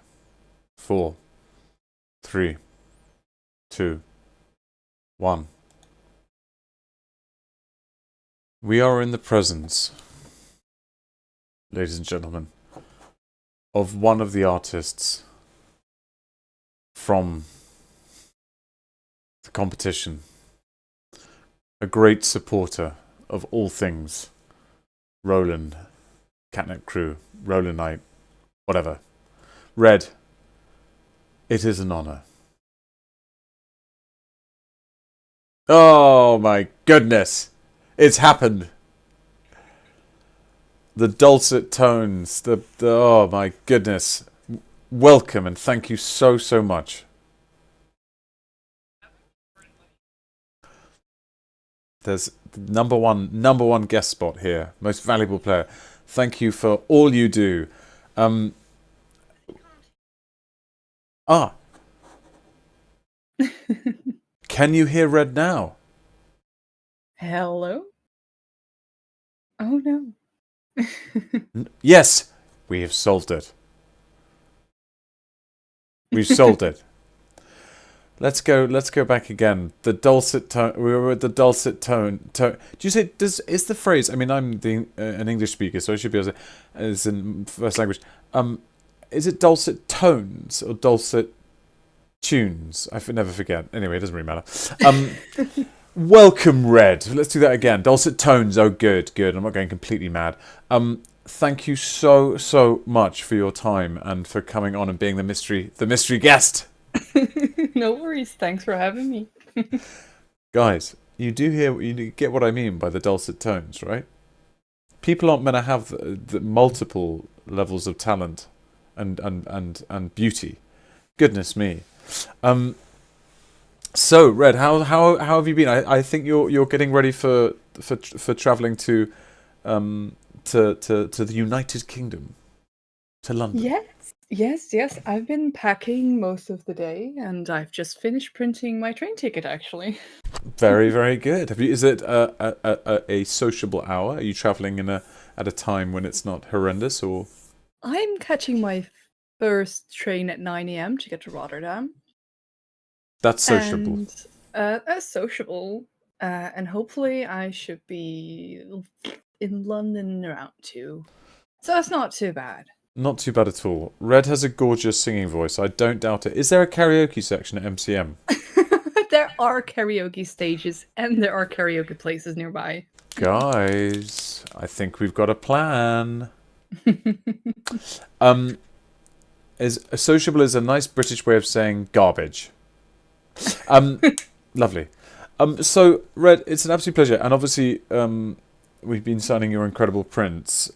4, 3, 2, 1. We are in the presence, ladies and gentlemen, of one of the artists from the competition. A great supporter of all things Roland, Catnip Crew, Roland Knight, whatever. Red, it is an honour. Oh my goodness! It's happened! The dulcet tones, the oh my goodness. Welcome and thank you so much. There's number one guest spot here. Most valuable player. Thank you for all you do. Can you hear Red now? Hello? Oh no. Yes, we have solved it. We've solved it. Let's go back again. The dulcet tone. We were at the dulcet tone. Do you say? Is the phrase? I mean, I'm an English speaker, so I should be able to. As in first language. Is it dulcet tones or dulcet tunes? I never forget. Anyway, it doesn't really matter. Welcome, Red. Let's do that again. Dulcet tones. Oh, good. I'm not going completely mad. Thank you so much for your time and for coming on and being the mystery guest. No worries. Thanks for having me. Guys, you get what I mean by the dulcet tones, right? People aren't meant to have the multiple levels of talent and beauty. Goodness me. So Red, how have you been? I think you're getting ready for traveling to the United Kingdom, to London. Yes. I've been packing most of the day, and I've just finished printing my train ticket. Actually. Very, very good. Is it a sociable hour? Are you traveling at a time when it's not horrendous, or? I'm catching my first train at 9 a.m. to get to Rotterdam. That's sociable. And, that's sociable. And hopefully I should be in London around 2. So it's not too bad. Not too bad at all. Red has a gorgeous singing voice. I don't doubt it. Is there a karaoke section at MCM? There are karaoke stages and there are karaoke places nearby. Guys, I think we've got a plan. Sociable is a nice British way of saying garbage. Lovely. So, Red, it's an absolute pleasure. And obviously, we've been signing your incredible prints.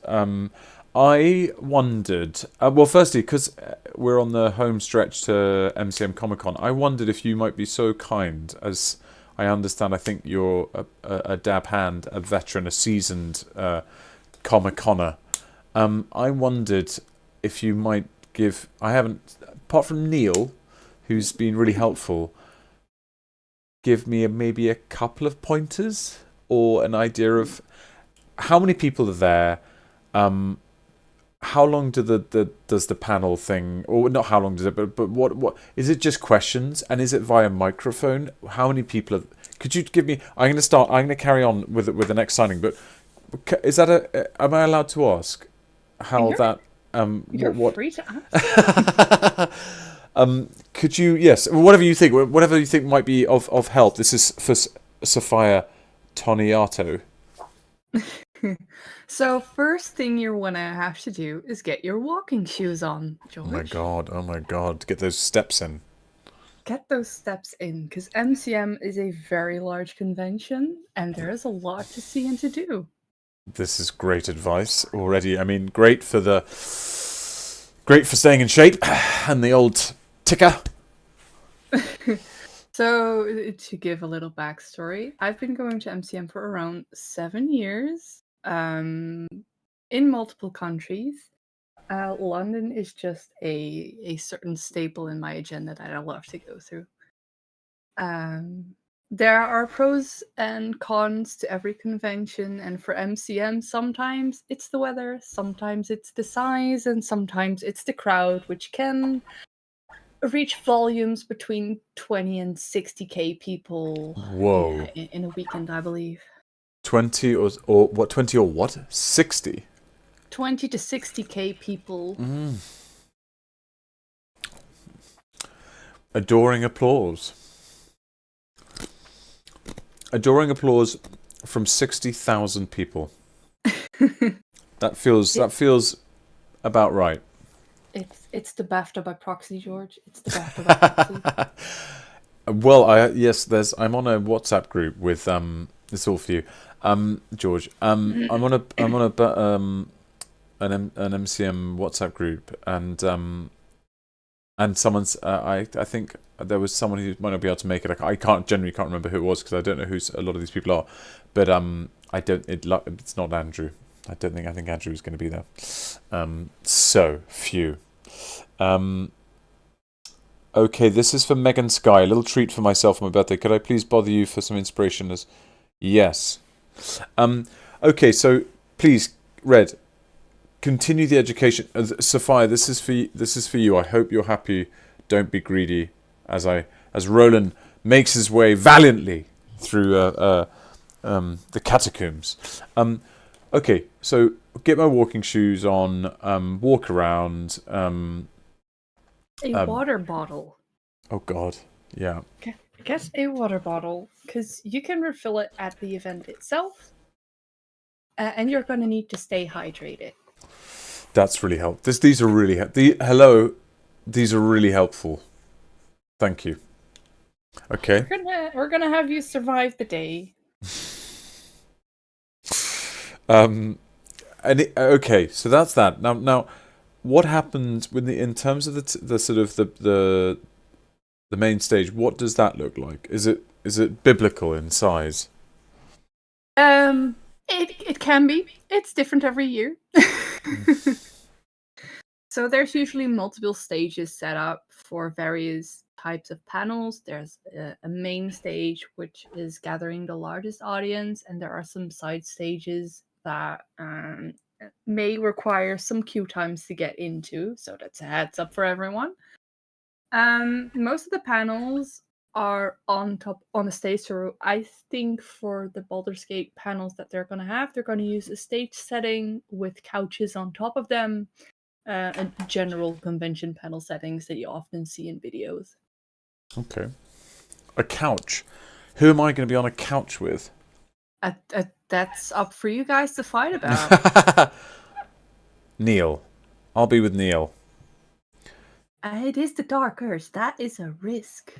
I wondered, well, firstly, because we're on the home stretch to MCM Comic Con, I wondered if you might be so kind, as I understand, I think you're a dab hand, a veteran, a seasoned Comic Conner. I wondered if you might give, apart from Neil, who's been really helpful, give me maybe a couple of pointers or an idea of how many people are there. How long does the panel thing, or not how long does it, but what is it? Just questions, and is it via microphone? How many people are? Could you give me? I'm going to carry on with the next signing, but is that am I allowed to ask how that? You're free to ask. Could you? Yes, whatever you think. Whatever you think might be of help. This is for Sophia Toniato? So first thing you're gonna have to do is get your walking shoes on, George. Oh my god, get those steps in. Get those steps in, because MCM is a very large convention, and there is a lot to see and to do. This is great advice already. I mean, great for staying in shape, and the old ticker. So, to give a little backstory, I've been going to MCM for around 7 years, in multiple countries. London is just a certain staple in my agenda that I love to go through. There are pros and cons to every convention, and for MCM, sometimes it's the weather, sometimes it's the size, and sometimes it's the crowd, which can reach volumes between 20 and 60k people. Whoa. In a weekend, I believe. 20 or what? 20 or what? 60. 20 to 60k people. Adoring applause. Adoring applause from 60,000 people. That feels about right. It's the BAFTA by proxy, George. It's the BAFTA by proxy. Well, I'm on a WhatsApp group with it's all for you, George. I'm on an MCM WhatsApp group, and someone's I think there was someone who might not be able to make it. I generally can't remember who it was because I don't know who a lot of these people are, but it's not Andrew. I think Andrew is going to be there. So few. Okay, this is for Megan Sky. A little treat for myself on my birthday. Could I please bother you for some inspiration? Yes. Okay, so please, Red, continue the education. Sophia, this is for you. I hope you're happy. Don't be greedy. As Roland makes his way valiantly through the catacombs. Okay, so get my walking shoes on. Walk around. A water bottle. Oh God, yeah. Get a water bottle, because you can refill it at the event itself, and you're going to need to stay hydrated. That's really helpful. These are really these are really helpful. Thank you. Okay. We're gonna have you survive the day. Okay, so that's that. Now, what happens in terms of the sort of the main stage? What does that look like? Is it biblical in size? It can be. It's different every year. So there's usually multiple stages set up for various types of panels. There's a main stage, which is gathering the largest audience, and there are some side stages that may require some queue times to get into. So that's a heads up for everyone. Most of the panels are on the stage. So I think for the Baldur's Gate panels that they're going to use a stage setting with couches on top of them. And general convention panel settings that you often see in videos. Okay. A couch. Who am I going to be on a couch with? That's up for you guys to fight about. Neil. I'll be with Neil. It is the Dark Earth. That is a risk.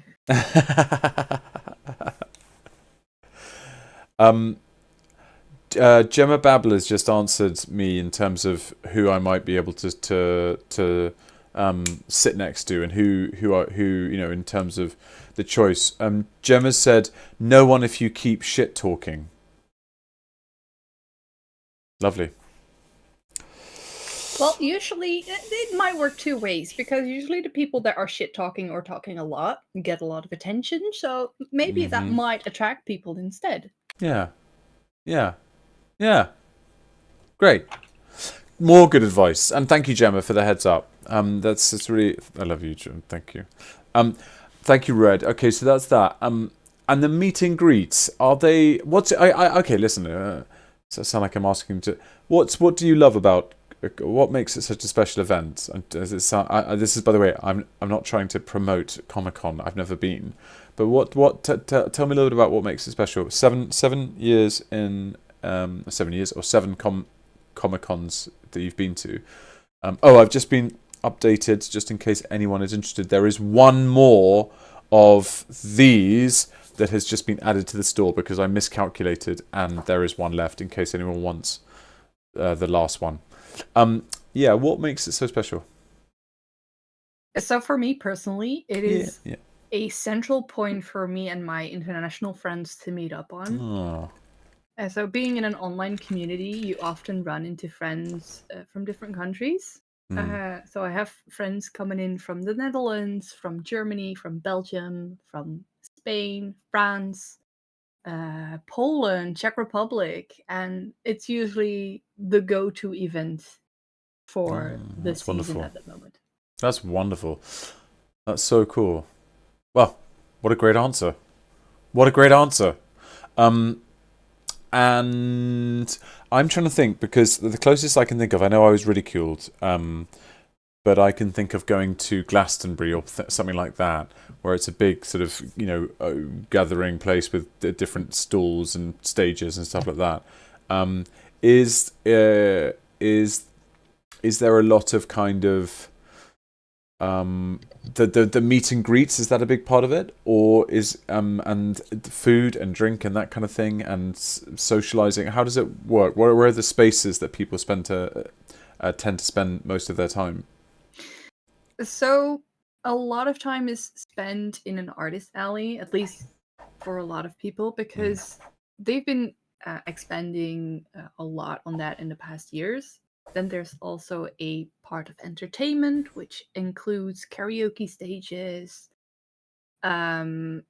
Gemma Babblers just answered me in terms of who I might be able to sit next to and who in terms of the choice. Gemma said, "No one if you keep shit talking." Lovely. Well, usually it might work two ways, because usually the people that are shit talking or talking a lot get a lot of attention. So maybe that might attract people instead. Yeah. Great. More good advice, and thank you, Gemma, for the heads up. It's really. I love you, Jim. Thank you. Thank you, Red. Okay, so that's that. And the meet and greets, are they? Okay, listen. So I sound like I'm asking to. What do you love about what makes it such a special event? And does it sound, this is, by the way, I'm not trying to promote Comic-Con. I've never been, but tell me a little bit about what makes it special. 7 years in 7 years or seven Comic-Cons that you've been to. I've just been updated, just in case anyone is interested. There is one more of these that has just been added to the store because I miscalculated, and there is one left in case anyone wants the last one. What makes it so special? So for me personally, it is a central point for me and my international friends to meet up on. Oh. So being in an online community, you often run into friends from different countries. So I have friends coming in from the Netherlands, from Germany, from Belgium, from Spain, France, Poland, Czech Republic, and it's usually the go-to event for the season wonderful. at the moment. That's wonderful. That's so cool. Well, what a great answer. What a great answer. And I'm trying to think, because the closest I can think of, I know I was ridiculed, but I can think of going to Glastonbury or something like that, where it's a big sort of, gathering place with different stalls and stages and stuff like that. Is there a lot of kind of the meet and greets? Is that a big part of it, or is and food and drink and that kind of thing and socializing? How does it work? Where are the spaces that people tend to spend most of their time? So a lot of time is spent in an artist alley, at least for a lot of people, because they've been expanding a lot on that in the past years. Then there's also a part of entertainment, which includes karaoke stages, some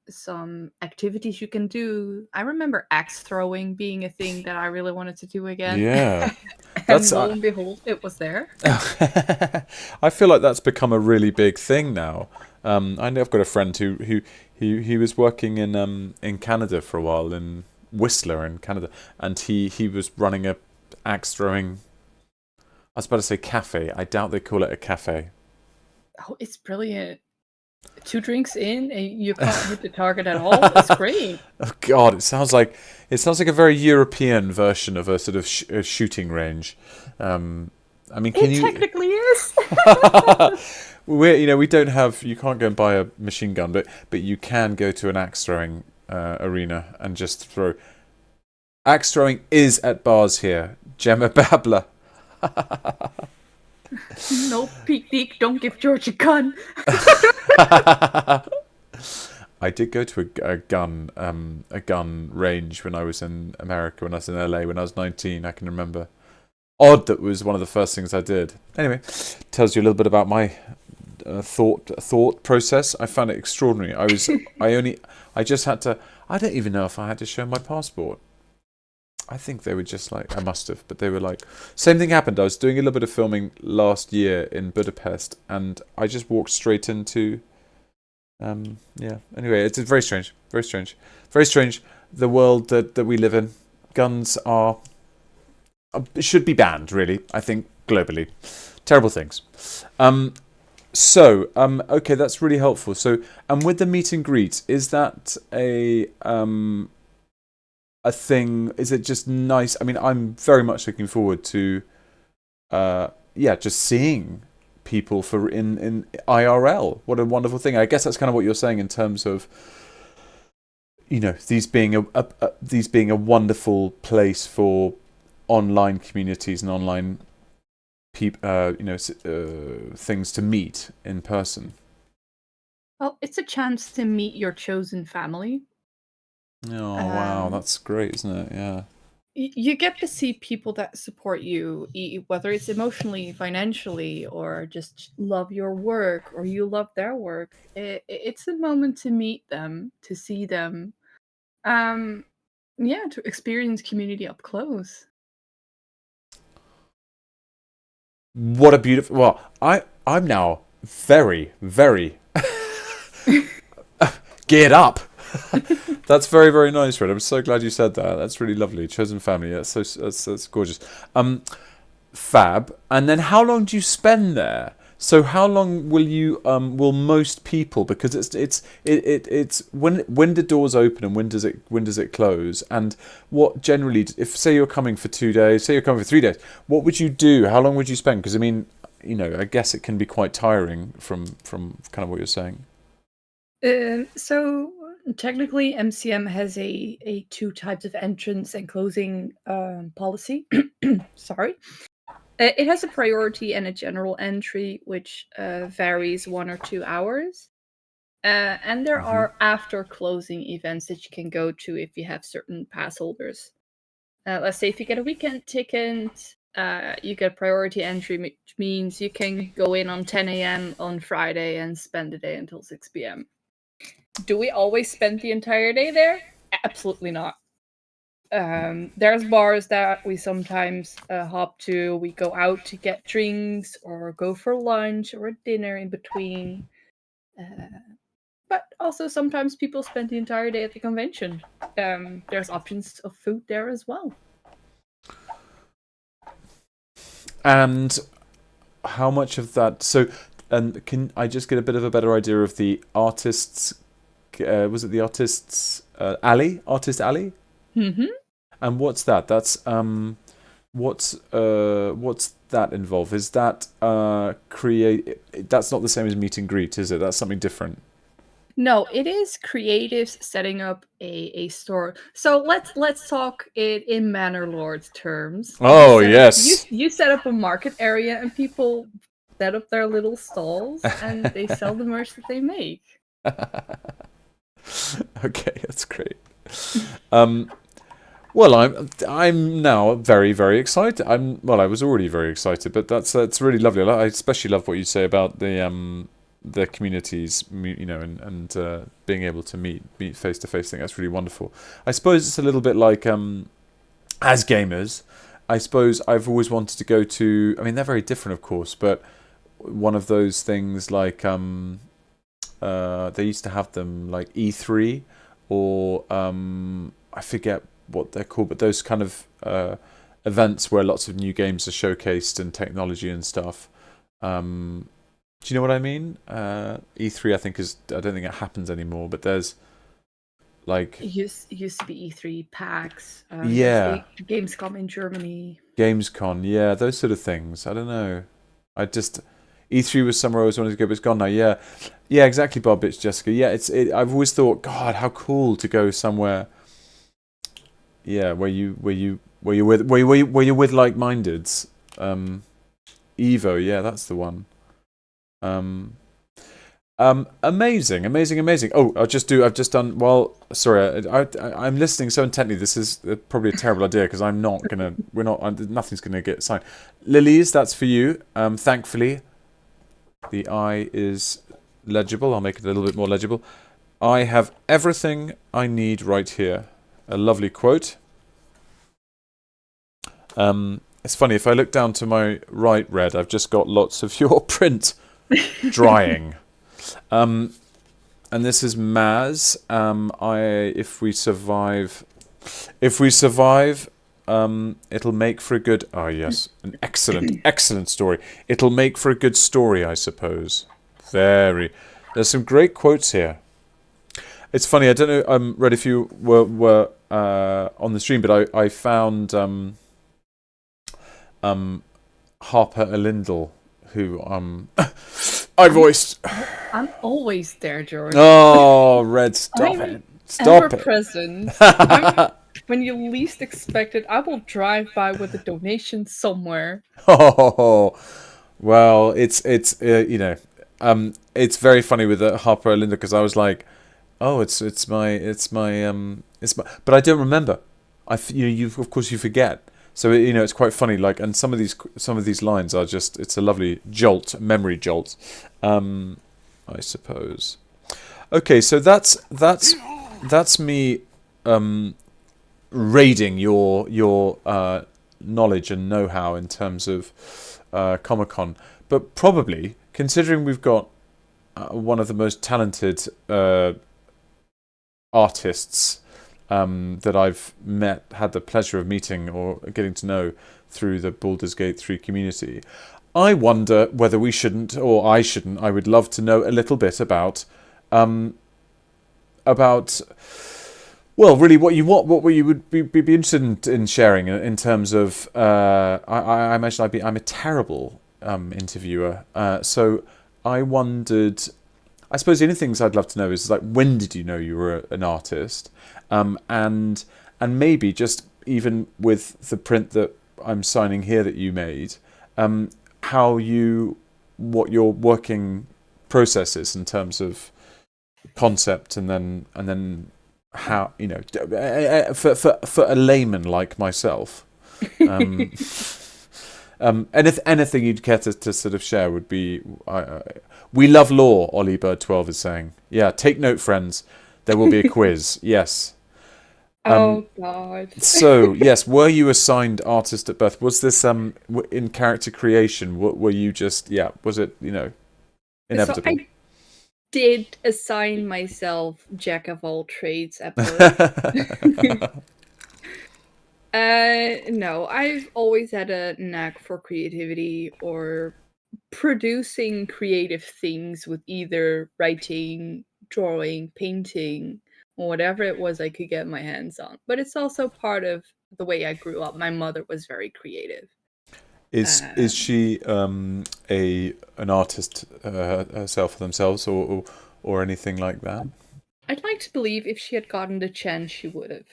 activities you can do. I remember axe throwing being a thing that I really wanted to do again. Yeah. And lo and behold, it was there. I feel like that's become a really big thing now. I know I've got a friend who was working in Canada for a while, in Whistler in Canada, and he was running a axe throwing, I was about to say cafe. I doubt they call it a cafe. Oh, it's brilliant. 2 drinks in and you can't hit the target at all. It's great. Oh God, it sounds like a very European version of a sort of shooting range. I mean, it technically is. we don't have. You can't go and buy a machine gun, but you can go to an axe throwing arena and just throw. Axe throwing is at bars here. Gemma Babler. No, peek, don't give George a gun. I did go to a gun range when I was in America, when I was in LA, when I was 19. I can remember. Odd, that was one of the first things I did. Anyway, tells you a little bit about my thought process. I found it extraordinary. I just had to. I don't even know if I had to show my passport. I think they were just like, I must have, but they were like, same thing happened. I was doing a little bit of filming last year in Budapest, and I just walked straight into, Anyway, it's very strange, very strange, very strange. The world that we live in, guns should be banned, really. I think globally, terrible things. Okay, that's really helpful. So, and with the meet and greet, is that a thing? Is it just nice? I mean, I'm very much looking forward to, just seeing people in IRL. What a wonderful thing! I guess that's kind of what you're saying in terms of, these being a wonderful place for online communities and online things to meet in person. Well, it's a chance to meet your chosen family. Oh, wow, that's great, isn't it? Yeah. You get to see people that support you, whether it's emotionally, financially, or just love your work, or you love their work. It's a moment to meet them, to see them, to experience community up close. What a beautiful... Well, I'm now very, very geared up. That's very, very nice, Red. I'm so glad you said that. That's really lovely. Chosen family. That's gorgeous. Fab. And then how long do you spend there? So how long will you will most people, because it's when do doors open and when does it close, and what generally, if say you're coming for 2 days, say you're coming for 3 days, what would you do? How long would you spend? Because I mean, I guess it can be quite tiring from kind of what you're saying. So technically, MCM has a two types of entrance and closing policy. Sorry. It has a priority and a general entry, which varies 1 or 2 hours. And there are after closing events that you can go to if you have certain pass holders. Let's say if you get a weekend ticket, you get priority entry, which means you can go in on 10 a.m. on Friday and spend the day until 6 p.m. Do we always spend the entire day there? Absolutely not. There's bars that we sometimes hop to. We go out to get drinks or go for lunch or dinner in between. But also sometimes people spend the entire day at the convention. There's options of food there as well. And how much of that? So, and can I just get a bit of a better idea of the artists? Was it the artists alley? Artist alley? Mm-hmm. And what's that? That's what's that involve? Is that That's not the same as meet and greet, is it? That's something different. No, it is creatives setting up a store. So let's talk it in Manor Lord's terms. Oh, yes. You set up a market area and people set up their little stalls and they sell the merch that they make. Okay, that's great. Well, I'm now very, very excited. I was already very excited, but that's really lovely. I especially love what you say about the communities, and being able to meet face to face. I think that's really wonderful. I suppose it's a little bit like as gamers. I suppose I've always wanted to go to. I mean, they're very different, of course, but one of those things like they used to have them like E3 or I forget what they're called, but those kind of events where lots of new games are showcased and technology and stuff. Do you know what I mean? E3, I think I don't think it happens anymore, but there's like it used to be E3 PAX. Yeah, Gamescom in Germany. Gamescom, yeah, those sort of things. I don't know. E3 was somewhere I always wanted to go, but it's gone now. Yeah, exactly, Bob. It's Jessica. Yeah, I've always thought, God, how cool to go somewhere. Yeah, where you're with like-mindeds. Evo, yeah, that's the one. Amazing. Oh, I've just done. Well, sorry, I'm listening so intently. This is probably a terrible idea because nothing's gonna get signed. Lilies, that's for you. Thankfully, the I is legible. I'll make it a little bit more legible. I have everything I need right here. A lovely quote. It's funny, if I look down to my right, Red, I've just got lots of your print drying. And this is Maz. If we survive, it'll make for a good. Oh yes, an excellent story. It'll make for a good story, I suppose. There's some great quotes here. It's funny. I don't know, Red, if you were on the stream, but I found Harper Alindel, who I voiced. I'm always there, George. Oh, Red, stop it. Ever present. When you least expect it, I will drive by with a donation somewhere. Oh, well, it's it's very funny with Harper Linda, because I was like, oh, it's my, but I don't remember. Of course you forget. So it's quite funny. Like, and some of these lines are just, it's a lovely memory jolt. I suppose. Okay, so that's me raiding your knowledge and know-how in terms of Comic-Con. But probably, considering we've got one of the most talented artists that I've had the pleasure of meeting or getting to know through the Baldur's Gate 3 community. I wonder whether we shouldn't, or I shouldn't. I would love to know a little bit about about well, really, what you would be interested in sharing in terms of. I imagine I'm a terrible interviewer, so I wondered. I suppose the only things I'd love to know is like, when did you know you were an artist, and maybe just even with the print that I'm signing here that you made, what your working process is in terms of concept, and then how, for a layman like myself, anything you'd care to sort of share would be. We love law, Ollie Bird 12 is saying. Yeah, take note, friends. There will be a quiz. Yes. Oh God. So yes, were you assigned artist at birth? Was this in character creation? Were you just Was it inevitable? So I did assign myself jack of all trades at birth. No, I've always had a knack for creativity or producing creative things with either writing, drawing, painting, or whatever it was I could get my hands on. But it's also part of the way I grew up. My mother was very creative. Is she an artist herself or themselves, or anything like that? I'd like to believe if she had gotten the chance, she would have.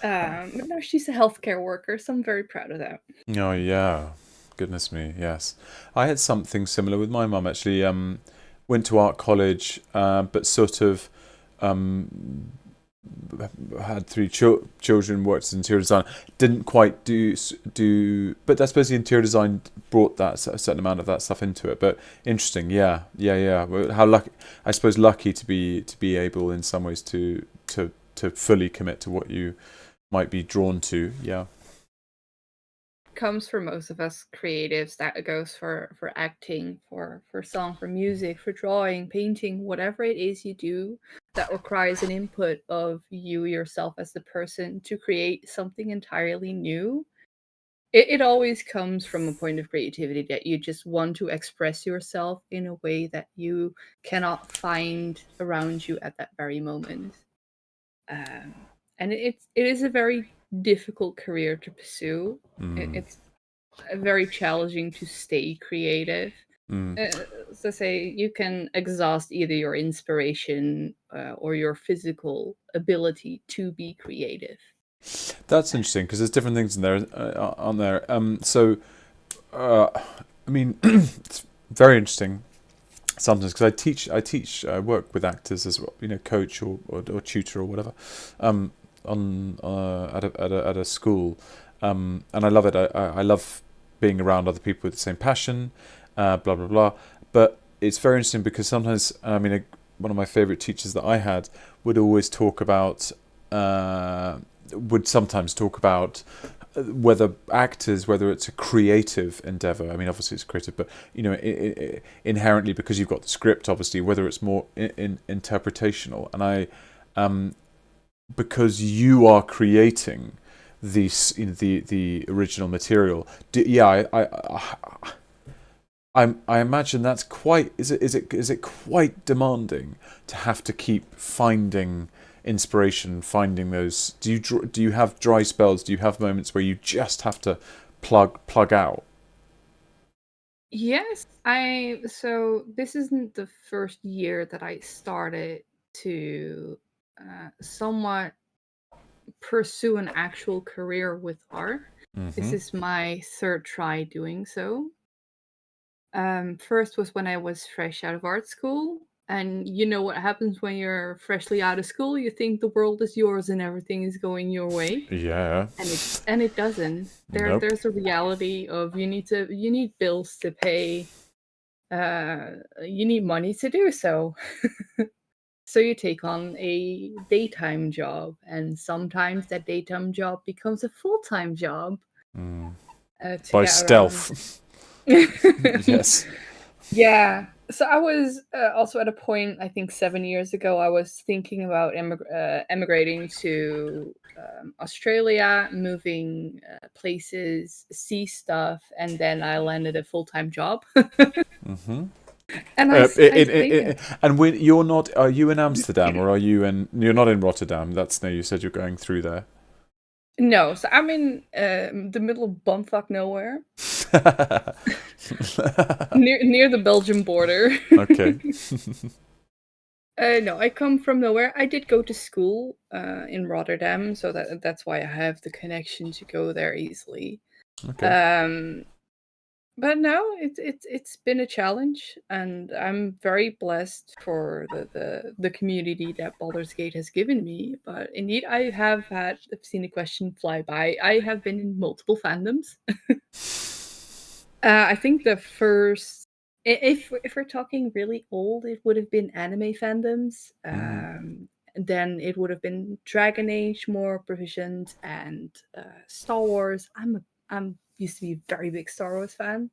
But no, she's a healthcare worker, so I'm very proud of that. Oh yeah, goodness me, yes. I had something similar with my mum actually. Went to art college, but sort of had three children, worked in interior design. Didn't quite do, but I suppose the interior design brought that a certain amount of that stuff into it. But interesting, yeah. How lucky, I suppose, lucky to be able in some ways to fully commit to what you might be drawn to. Yeah. Comes for most of us creatives. That goes for acting, for song, for music, for drawing, painting, whatever it is you do that requires an input of you yourself as the person to create something entirely new. It always comes from a point of creativity that you just want to express yourself in a way that you cannot find around you at that very moment. And it is a very difficult career to pursue. It's very challenging to stay creative. So say you can exhaust either your inspiration or your physical ability to be creative. That's interesting because there's different things in there, aren't there? I mean, it's very interesting sometimes because I work with actors as well, coach or tutor or whatever, at a school, and I love it. I love being around other people with the same passion, blah blah blah. But it's very interesting because sometimes, one of my favorite teachers that I had would always talk about. Would sometimes talk about whether it's a creative endeavor. I mean, obviously it's creative, but inherently, because you've got the script, obviously, whether it's more interpretational. And because you are creating the original material. I imagine that's quite. Is it quite demanding to have to keep finding inspiration, finding those? Do you have dry spells? Do you have moments where you just have to plug out? Yes, so this isn't the first year that I started to somewhat pursue an actual career with art. This is my third try doing so. First was when I was fresh out of art school. And you know what happens when you're freshly out of school? You think the world is yours and everything is going your way. Yeah. And it doesn't. Nope. There's a reality of you need bills to pay. You need money to do so. So you take on a daytime job, and sometimes that daytime job becomes a full-time job. To By get stealth. around. Yes. Yeah. So I was also at a point, I think 7 years ago, I was thinking about emigrating to Australia, moving places, see stuff, and then I landed a full-time job. Mm-hmm. And I think And when you're not, are you in Amsterdam or are you in? You're not in Rotterdam. That's no. You said you're going through there. no, so I'm in the middle of bumfuck nowhere, near the Belgian border. Okay. No, I come from nowhere. I did go to school in Rotterdam, so that's why I have the connection to go there easily. Okay. Um, but no, it's been a challenge, and I'm very blessed for the community that Baldur's Gate has given me. But indeed, I've seen a question fly by. I have been in multiple fandoms. I think the first, if we're talking really old, it would have been anime fandoms. Then it would have been Dragon Age, more provisioned, and Star Wars. I'm used to be a very big Star Wars fan.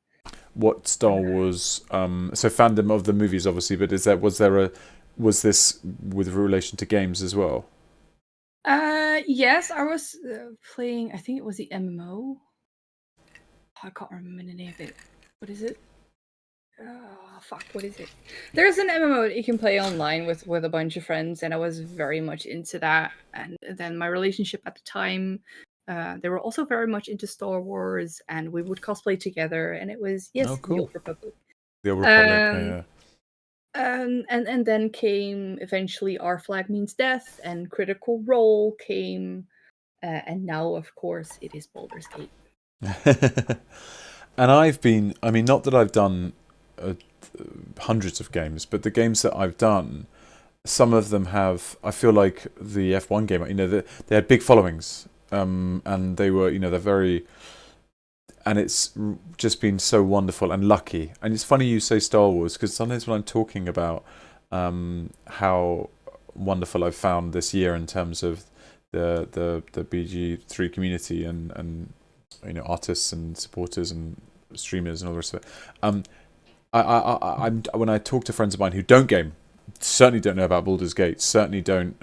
What Star Wars? So fandom of the movies, obviously, but was this with relation to games as well? Yes, I was playing. I think it was the MMO. I can't remember the name of it. What is it? Oh, fuck, what is it? There's an MMO that you can play online with a bunch of friends, and I was very much into that. And then my relationship at the time, they were also very much into Star Wars, and we would cosplay together, and it was, Oh, yes, the cool. Old Republic. The Old Republic. Um, and then came eventually Our Flag Means Death, and Critical Role came, and now, of course, it is Baldur's Gate. Yeah. And I mean, not that I've done hundreds of games, but the games that I've done, some of them have. I feel like the F1 game. They had big followings, and they were, they're very. And it's just been so wonderful and lucky. And it's funny you say Star Wars because sometimes when I'm talking about how wonderful I've found this year in terms of the BG3 community and artists and supporters and streamers and all the rest of it. I'm when I talk to friends of mine who don't game, certainly don't know about Baldur's Gate, certainly don't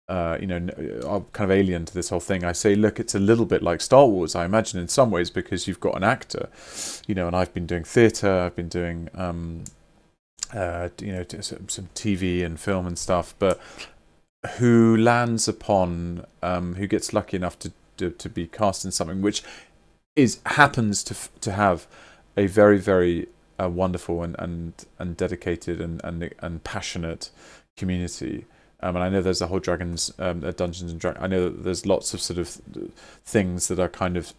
are kind of alien to this whole thing. I say, look, it's a little bit like Star Wars, I imagine, in some ways, because you've got an actor, and I've been doing theatre, I've been doing some TV and film and stuff, but who lands upon, who gets lucky enough to be cast in something which happens to have a very, very wonderful and dedicated and passionate community. And I know there's a whole Dungeons and Dragons. I know that there's lots of sort of things that are kind of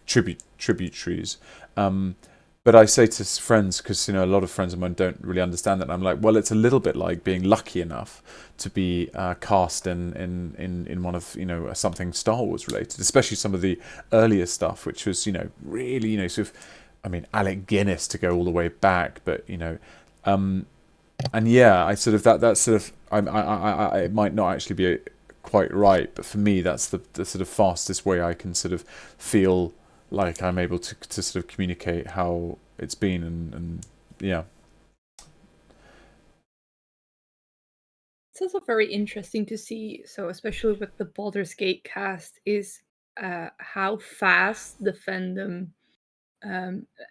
tributaries. But I say to friends, because a lot of friends of mine don't really understand that. And I'm like, well, it's a little bit like being lucky enough to be cast in one of something Star Wars related, especially some of the earlier stuff, which was really sort of, I mean, Alec Guinness to go all the way back, but and yeah, I sort of that's sort of I it might not actually be quite right, but for me that's the sort of fastest way I can sort of feel like I'm able to sort of communicate how it's been and yeah. It's also very interesting to see, so especially with the Baldur's Gate cast, is how fast the fandom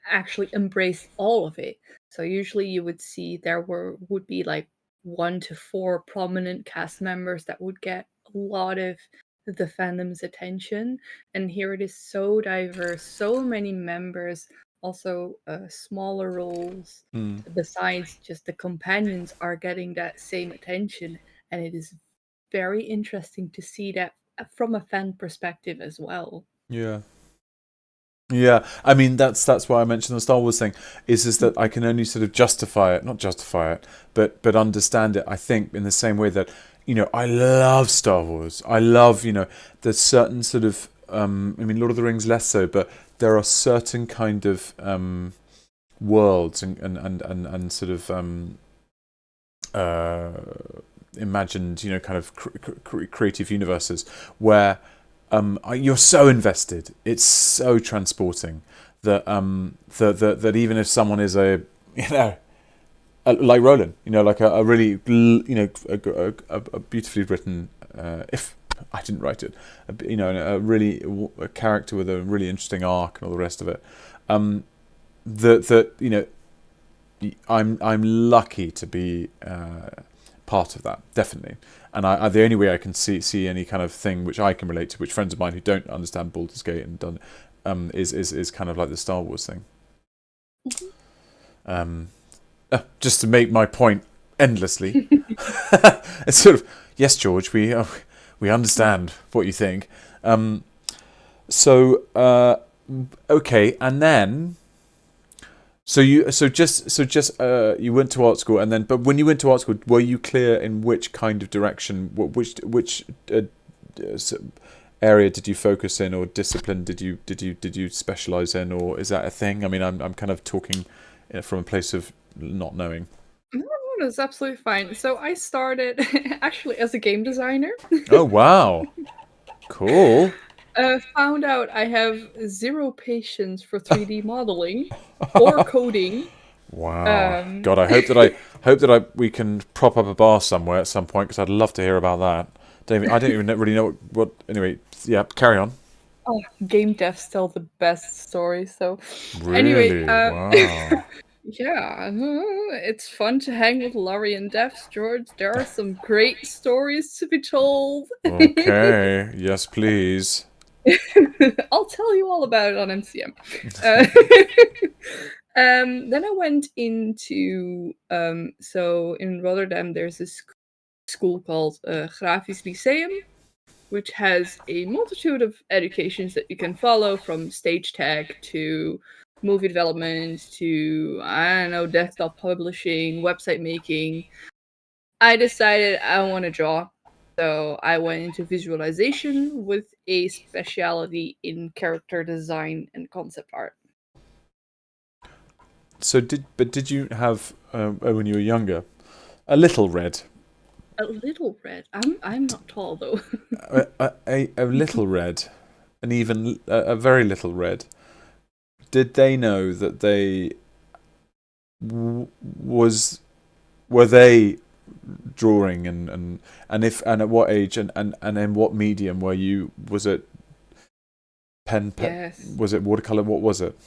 actually embraced all of it. So usually you would see would be like 1 to 4 prominent cast members that would get a lot of the fandom's attention, and here it is so diverse, so many members, also smaller roles besides just the companions are getting that same attention, and it is very interesting to see that from a fan perspective as well. Yeah. Yeah, I mean that's why I mentioned the Star Wars thing is that I can only sort of not justify it, but understand it. I think in the same way that I love Star Wars. I love there's certain sort of I mean Lord of the Rings less so, but there are certain kind of worlds and sort of imagined kind of creative universes where. You're so invested. It's so transporting that that even if someone is a like Roland, like a really, a beautifully written. If I didn't write it, a character with a really interesting arc and all the rest of it. That I'm lucky to be part of that, definitely. And the only way I can see any kind of thing which I can relate to, which friends of mine who don't understand Baldur's Gate and done, is kind of like the Star Wars thing. Just to make my point endlessly, it's sort of, yes, George, we understand what you think. Okay, and then. So you went to art school, and then, but when you went to art school, were you clear in which kind of direction, which area did you focus in, or discipline did you specialize in, or is that a thing? I mean, I'm kind of talking from a place of not knowing. No, that's absolutely fine. So I started actually as a game designer. Oh wow, cool. Found out I have zero patience for 3D modeling or coding. Wow. God, I hope that we can prop up a bar somewhere at some point, because I'd love to hear about that. I don't even really know what. Anyway, yeah, carry on. Oh, game devs tell the best stories. So Really? anyway, Wow. yeah, it's fun to hang with Laurie and devs, George. There are some great stories to be told. Okay. Yes, please. I'll tell you all about it on MCM. Then I went into so in Rotterdam there's this school called Grafisch Lyceum, which has a multitude of educations that you can follow, from stage tech to movie development to, I don't know, desktop publishing, website making. I decided I want to draw. So I went into visualization with a specialty in character design and concept art. So did you have when you were younger a little red? A little red. I'm not tall though. a little red, and even a very little red. Did they know that they were they drawing, and if, and at what age, and in what medium were you? Was it pen? Yes. Was it watercolor? What was it?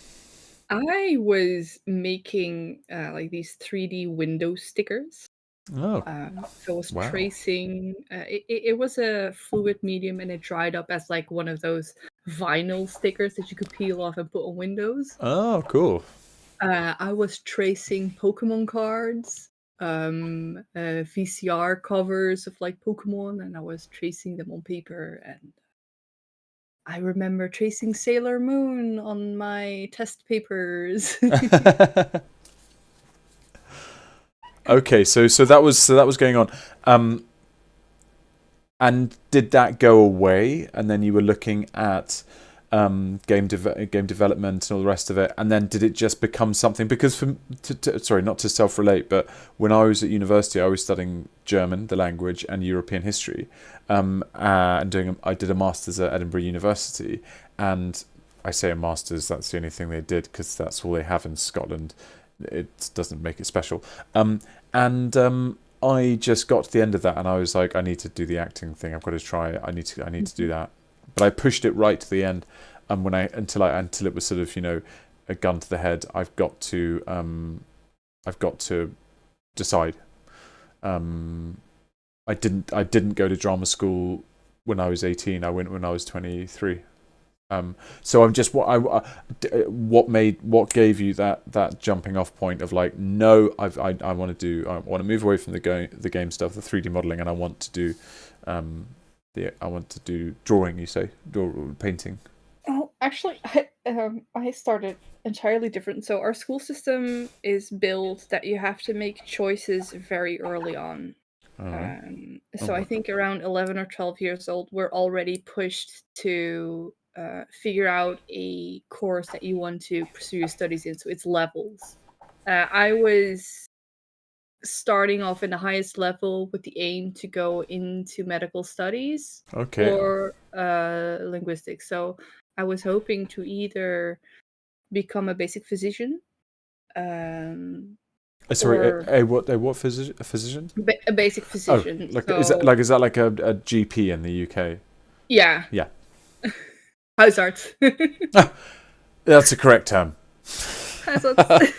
I was making like these 3D window stickers. Oh, So I was wow. tracing. It was a fluid medium, and it dried up as like one of those vinyl stickers that you could peel off and put on windows. Oh, cool. I was tracing Pokemon cards, VCR covers of like Pokemon, and I was tracing them on paper. And I remember tracing Sailor Moon on my test papers. Okay, so that was going on, and did that go away? And then you were looking at game development and all the rest of it, and then did it just become something? Because sorry, not to self-relate, but when I was at university, I was studying German, the language, and European history, and I did a master's at Edinburgh University, and I say a master's, that's the only thing they did, because that's all they have in Scotland. It doesn't make it special. I just got to the end of that, and I was like, I need to do the acting thing. I've got to try it. I need to do that. But I pushed it right to the end, and until it was sort of, a gun to the head. I've got to decide. I didn't go to drama school when I was 18. I went when I was 23. So I'm just what gave you that jumping off point of like, no, I want to move away from the game stuff, the 3D modeling, and I want to do drawing. You say painting. Oh, actually, I started entirely different. So our school system is built that you have to make choices very early on. So I think around 11 or 12 years old, we're already pushed to figure out a course that you want to pursue your studies in. So it's levels. I was starting off in the highest level with the aim to go into medical studies or linguistics. So I was hoping to either become a basic physician, Sorry, or a what physician? A physician? a basic Oh, physician. like So is that like a GP in the UK? yeah, Yeah, house arts. that's the correct term. House arts.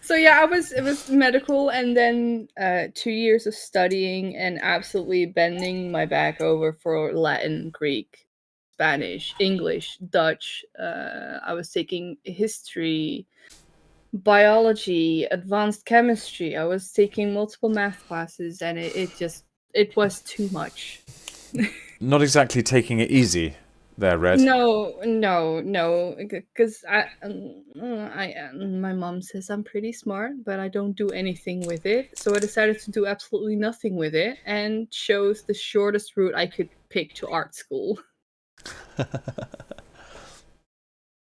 So yeah, it was medical, and then 2 years of studying and absolutely bending my back over for Latin, Greek, Spanish, English, Dutch. I was taking history, biology, advanced chemistry. I was taking multiple math classes, and it was too much. Not exactly taking it easy there, Red. No, no, no, because my mom says I'm pretty smart, but I don't do anything with it. So I decided to do absolutely nothing with it and chose the shortest route I could pick to art school.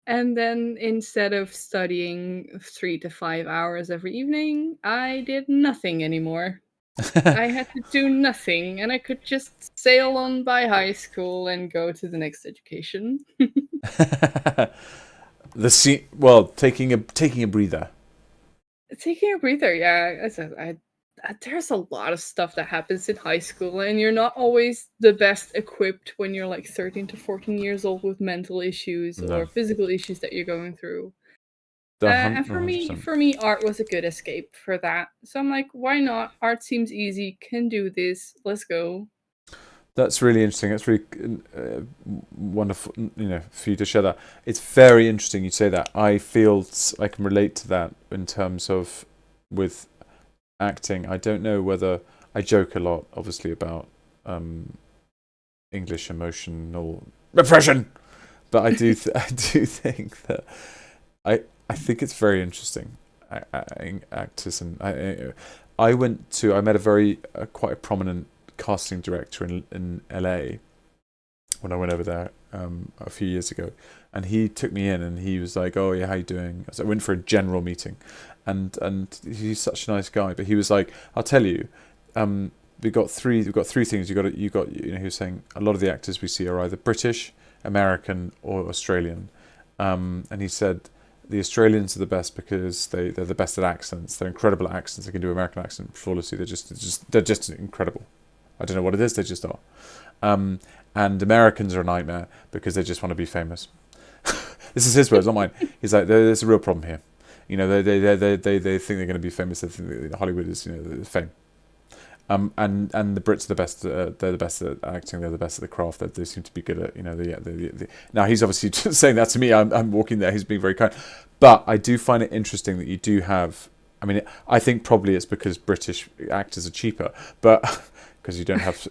And then instead of studying 3 to 5 hours every evening, I did nothing anymore. I had to do nothing, and I could just sail on by high school and go to the next education. Well, taking a breather. Taking a breather, yeah. There's a lot of stuff that happens in high school, and you're not always the best equipped when you're like 13 to 14 years old with mental issues No, or physical issues that you're going through. And 100%. for me, art was a good escape for that. So I'm like, why not? Art seems easy. Can do this. Let's go. That's really interesting. It's really wonderful, for you to share that. It's very interesting you say that. I feel I can relate to that in terms of with acting. I don't know whether I joke a lot, obviously, about English emotional repression, but I do I do think that I think it's very interesting. Actors and I met a very quite a prominent casting director in LA when I went over there a few years ago, and he took me in and he was like, "Oh yeah, how you doing?" So I went for a general meeting, and he's such a nice guy. But he was like, "I'll tell you, we've got three things. He was saying a lot of the actors we see are either British, American, or Australian, and he said." The Australians are the best because they're the best at accents. They're incredible at accents. They can do American accent flawlessly. They're just incredible. I don't know what it is. They just are. And Americans are a nightmare because they just want to be famous. This is his words, not mine. He's like, there's a real problem here. They think they're going to be famous. They think that Hollywood is fame. And the Brits are the best. They're the best at acting. They're the best at the craft. They seem to be good at Now he's obviously just saying that to me. I'm walking there. He's being very kind, but I do find it interesting that you do have. I mean, I think probably it's because British actors are cheaper, but because you don't have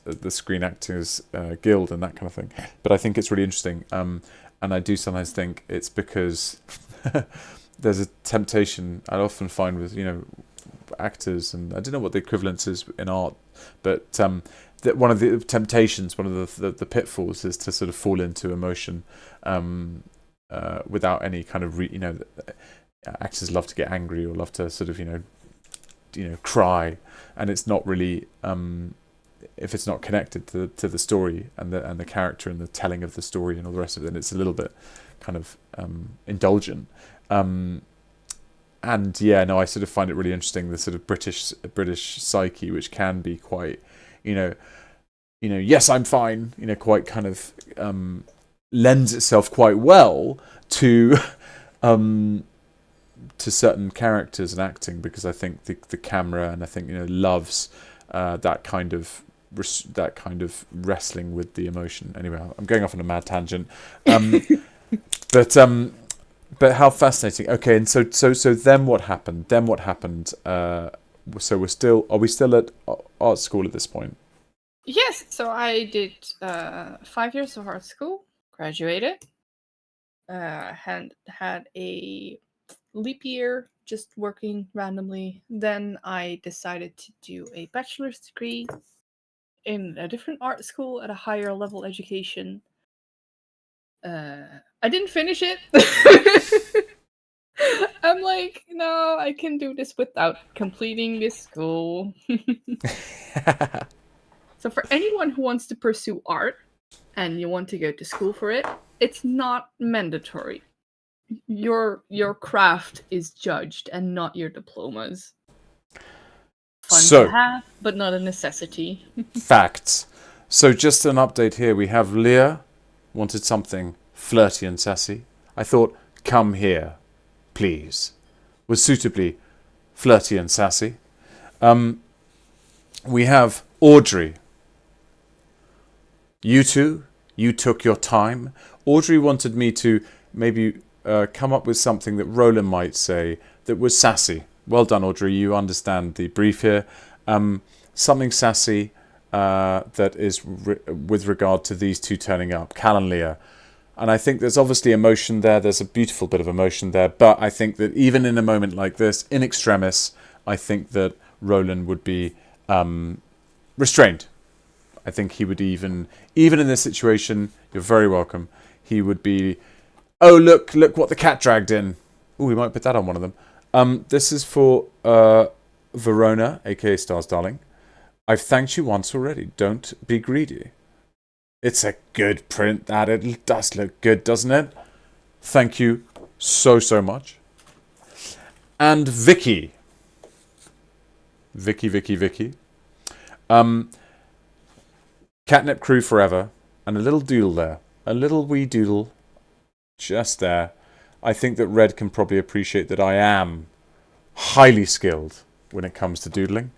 the Screen Actors Guild and that kind of thing. But I think it's really interesting, and I do sometimes think it's because there's a temptation I often find with actors, and I don't know what the equivalence is in art, but that one of the temptations, one of the pitfalls, is to sort of fall into emotion without any kind of actors love to get angry or love to sort of cry, and it's not really if it's not connected to the story and the character and the telling of the story and all the rest of it, then it's a little bit kind of indulgent. And yeah, no, I sort of find it really interesting, the sort of British psyche, which can be quite, yes, I'm fine, quite kind of lends itself quite well to certain characters and acting, because I think the camera, and I think loves that kind of wrestling with the emotion. Anyway, I'm going off on a mad tangent, but how fascinating. Okay, and so then what happened? So are we still at art school at this point? Yes, so I did 5 years of art school, graduated, had a leap year just working randomly. Then I decided to do a bachelor's degree in a different art school at a higher level education. I didn't finish it. I'm like, no, I can do this without completing this school. So for anyone who wants to pursue art and you want to go to school for it, it's not mandatory. Your craft is judged and not your diplomas. Fun to So, have, but not a necessity. facts. So just an update here. We have Leah wanted something flirty and sassy. I thought, come here, please. Was suitably flirty and sassy. We have Audrey. You two, you took your time. Audrey wanted me to maybe come up with something that Roland might say that was sassy. Well done, Audrey. You understand the brief here. Something sassy that is with regard to these two turning up, Cal and Leah. And I think there's obviously emotion there. There's a beautiful bit of emotion there. But I think that even in a moment like this, in extremis, I think that Roland would be restrained. I think he would even in this situation, you're very welcome, he would be, oh, look what the cat dragged in. Oh, we might put that on one of them. This is for Verona, aka Stars Darling. I've thanked you once already. Don't be greedy. It's a good print, that. It does look good, doesn't it? Thank you so much. And Vicky. Vicky. Catnip crew forever. And a little doodle there. A little wee doodle. Just there. I think that Red can probably appreciate that I am highly skilled when it comes to doodling.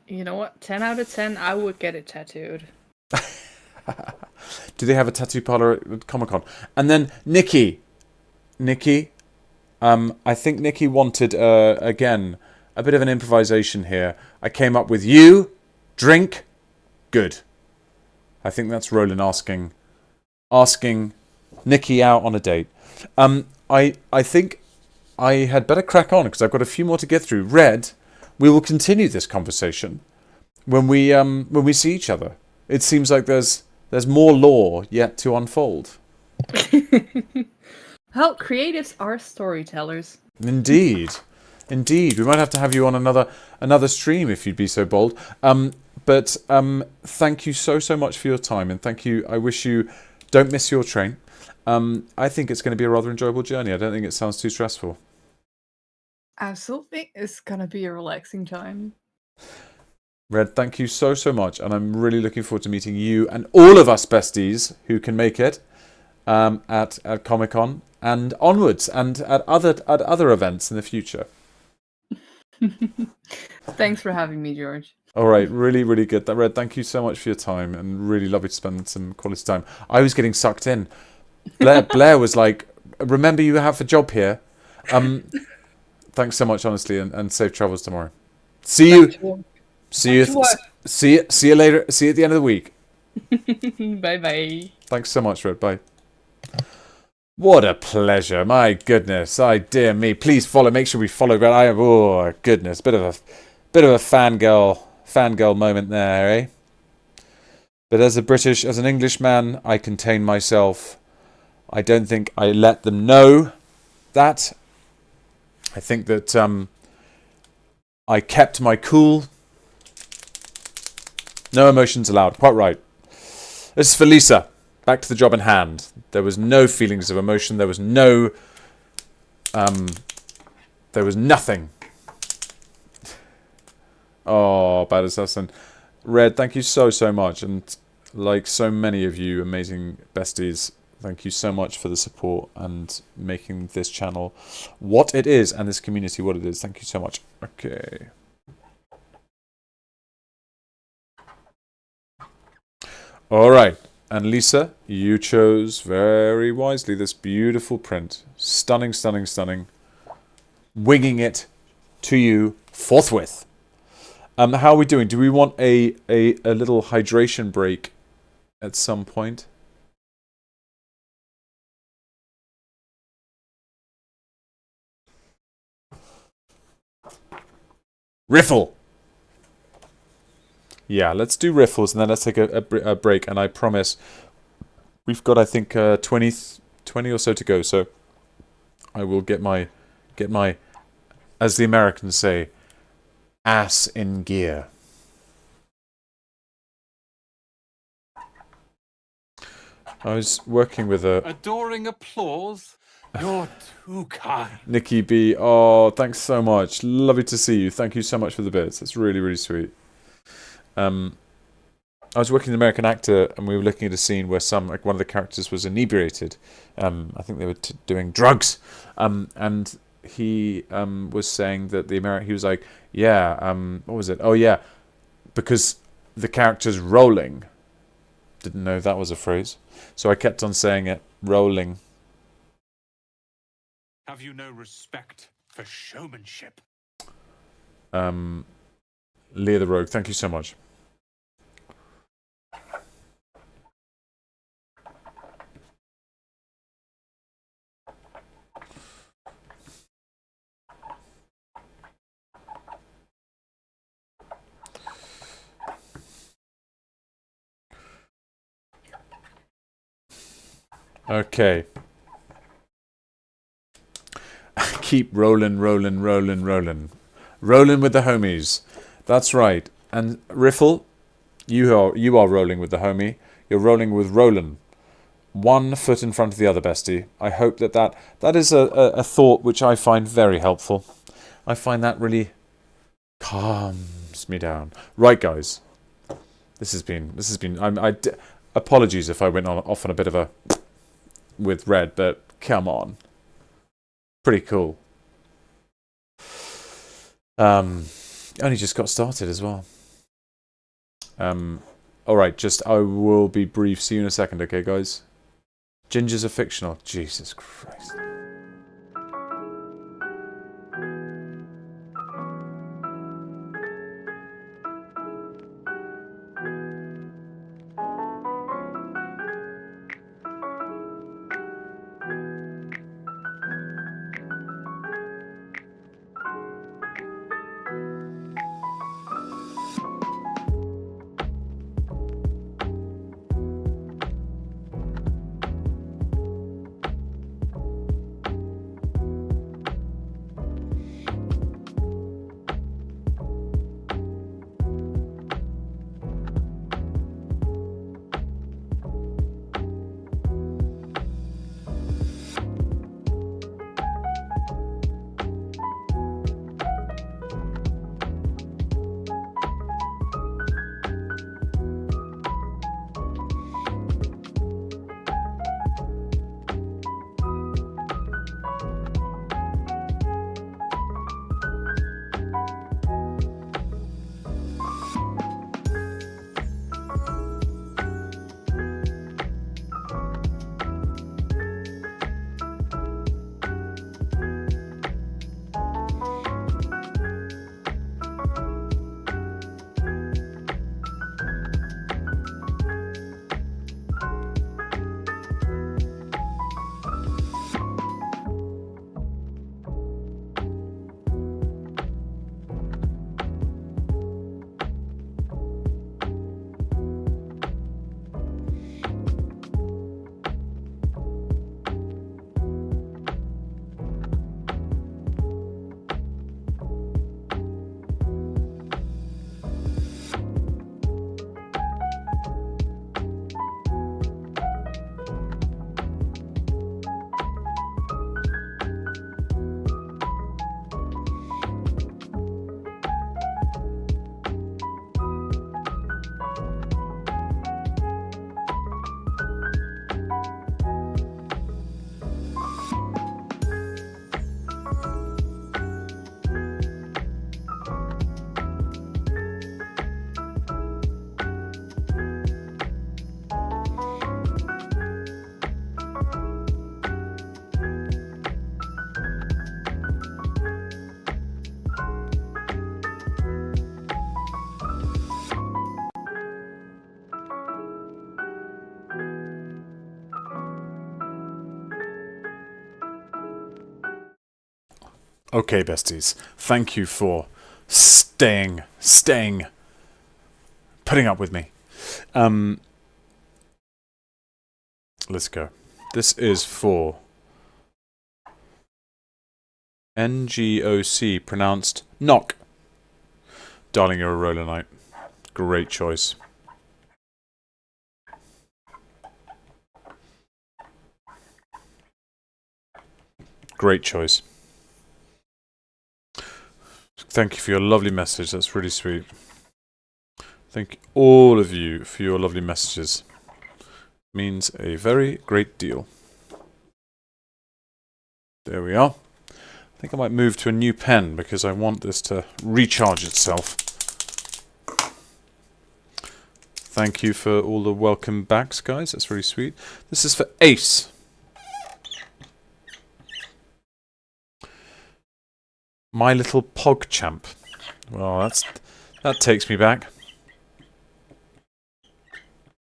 You know what? 10 out of 10, I would get it tattooed. Do they have a tattoo parlor at Comic-Con? And then Nikki. I think Nikki wanted, again, a bit of an improvisation here. I came up with you, drink, good. I think that's Roland asking Nikki out on a date. I think I had better crack on because I've got a few more to get through. Red, we will continue this conversation when we see each other. It seems like there's more lore yet to unfold. Well, creatives are storytellers. Indeed. We might have to have you on another stream if you'd be so bold. But thank you so much for your time, and thank you. I wish you don't miss your train. I think it's going to be a rather enjoyable journey. I don't think it sounds too stressful. Absolutely. It's going to be a relaxing time. Red, thank you so much, and I'm really looking forward to meeting you and all of us besties who can make it at Comic-Con and onwards, and at other events in the future. Thanks for having me, George. All right, really good. Red, thank you so much for your time, and really lovely to spend some quality time. I was getting sucked in. Blair was like, "Remember, you have a job here." Thanks so much, honestly, and safe travels tomorrow. See you. See you later. See you at the end of the week. Bye. Thanks so much, Red. Bye. What a pleasure. My goodness. Dear me. Please follow. Make sure we follow. Oh, goodness. Bit of a fangirl moment there, eh? But as an Englishman, I contain myself. I don't think I let them know that. I think that I kept my cool. No emotions allowed. Quite right. This is for Lisa. Back to the job in hand. There was no feelings of emotion. There was no... there was nothing. Oh, bad assassin. Red, thank you so much. And like so many of you amazing besties, thank you so much for the support and making this channel what it is and this community what it is. Thank you so much. Okay. All right. And Lisa, you chose very wisely this beautiful print. Stunning. Winging it to you forthwith. How are we doing? Do we want a little hydration break at some point? Riffle! Yeah, let's do riffles and then let's take a break. And I promise we've got, I think, 20 or so to go. So I will get my, as the Americans say, ass in gear. I was working with a... Adoring applause? You're too kind. Nikki B. Oh, thanks so much. Lovely to see you. Thank you so much for the bits. That's really, really sweet. I was working with an American actor, and we were looking at a scene where one of the characters was inebriated. I think they were doing drugs, and he was saying that he was like, yeah, what was it? Oh yeah, because the character's rolling. Didn't know that was a phrase, so I kept on saying it, rolling. Have you no respect for showmanship? Leah the Rogue, thank you so much. Okay. Keep rolling, rolling, rolling, rolling. Rolling with the homies. That's right. And Riffle, you are rolling with the homie. You're rolling with Roland. One foot in front of the other, bestie. I hope that is a thought which I find very helpful. I find that really calms me down. Right, guys. This has been. Apologies if I went off on a bit of a with Red, but come on. Pretty cool. Only just got started as well. Alright, I will be brief. See you in a second, okay, guys? Gingers are fictional. Jesus Christ. Okay, besties. Thank you for staying, putting up with me. Let's go. This is for NGOC, pronounced knock. Darling, you're a roller knight. Great choice. Great choice. Thank you for your lovely message. That's really sweet. Thank all of you for your lovely messages. Means a very great deal. There we are. I think I might move to a new pen because I want this to recharge itself. Thank you for all the welcome backs, guys. That's really sweet. This is for Ace. My little PogChamp. Well, that takes me back.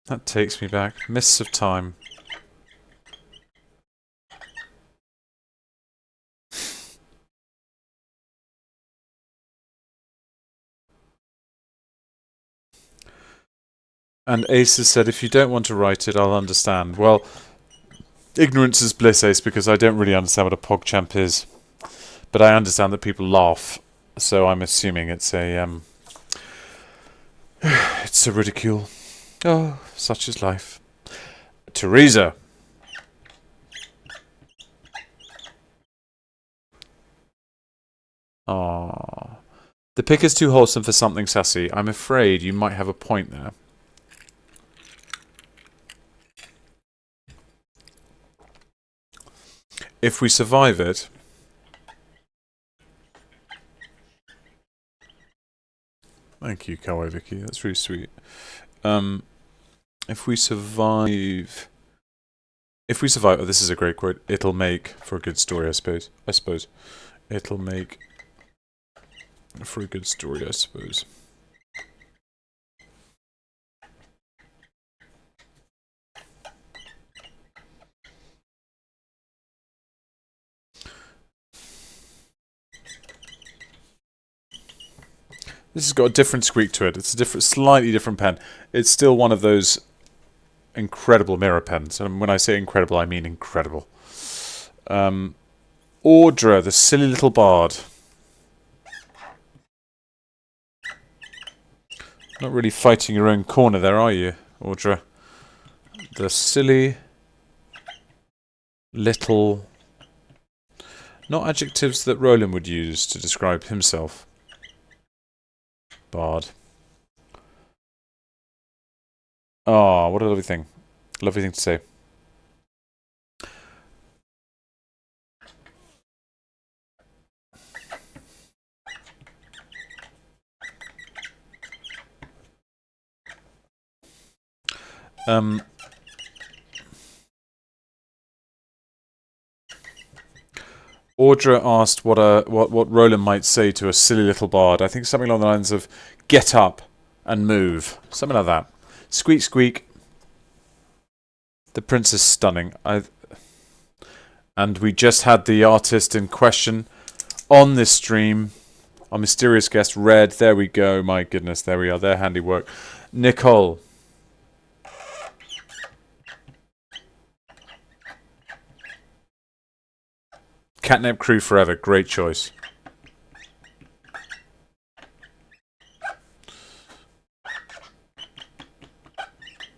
That takes me back. Mists of time. And Ace has said, if you don't want to write it, I'll understand. Well, ignorance is bliss, Ace, because I don't really understand what a PogChamp is. But I understand that people laugh, so I'm assuming it's a, it's a ridicule. Oh, such is life. Teresa. Aww. The pick is too wholesome for something sassy. I'm afraid you might have a point there. If we survive it... Thank you, Kawaii Vicky. That's really sweet. If we survive... oh, this is a great quote. It'll make for a good story, I suppose. It'll make for a good story, I suppose. This has got a different squeak to it. It's a slightly different pen. It's still one of those incredible mirror pens. And when I say incredible, I mean incredible. Audra, the silly little bard. Not really fighting your own corner there, are you, Audra? The silly little... Not adjectives that Roland would use to describe himself. Bard. Oh, what a lovely thing. Lovely thing to say. Audra asked what Roland might say to a silly little bard. I think something along the lines of "get up and move," something like that. Squeak, squeak. The prince is stunning. And we just had the artist in question on this stream. Our mysterious guest, Red. There we go. My goodness, there we are. Their handiwork. Nicole. Catnip Crew forever. Great choice.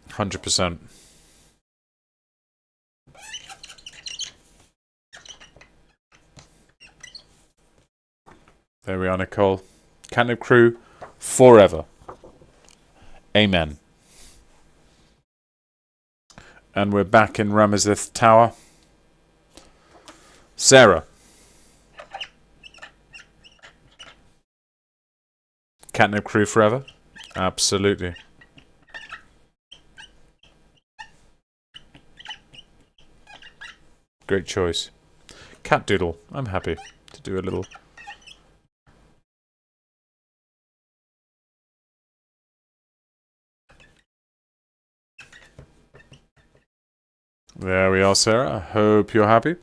%. There we are, Nicole. Catnip Crew forever. Amen. And we're back in Ramazith Tower. Sarah. Catnip Crew forever? Absolutely. Great choice. Cat Doodle. I'm happy to do a little... There we are, Sarah. I hope you're happy.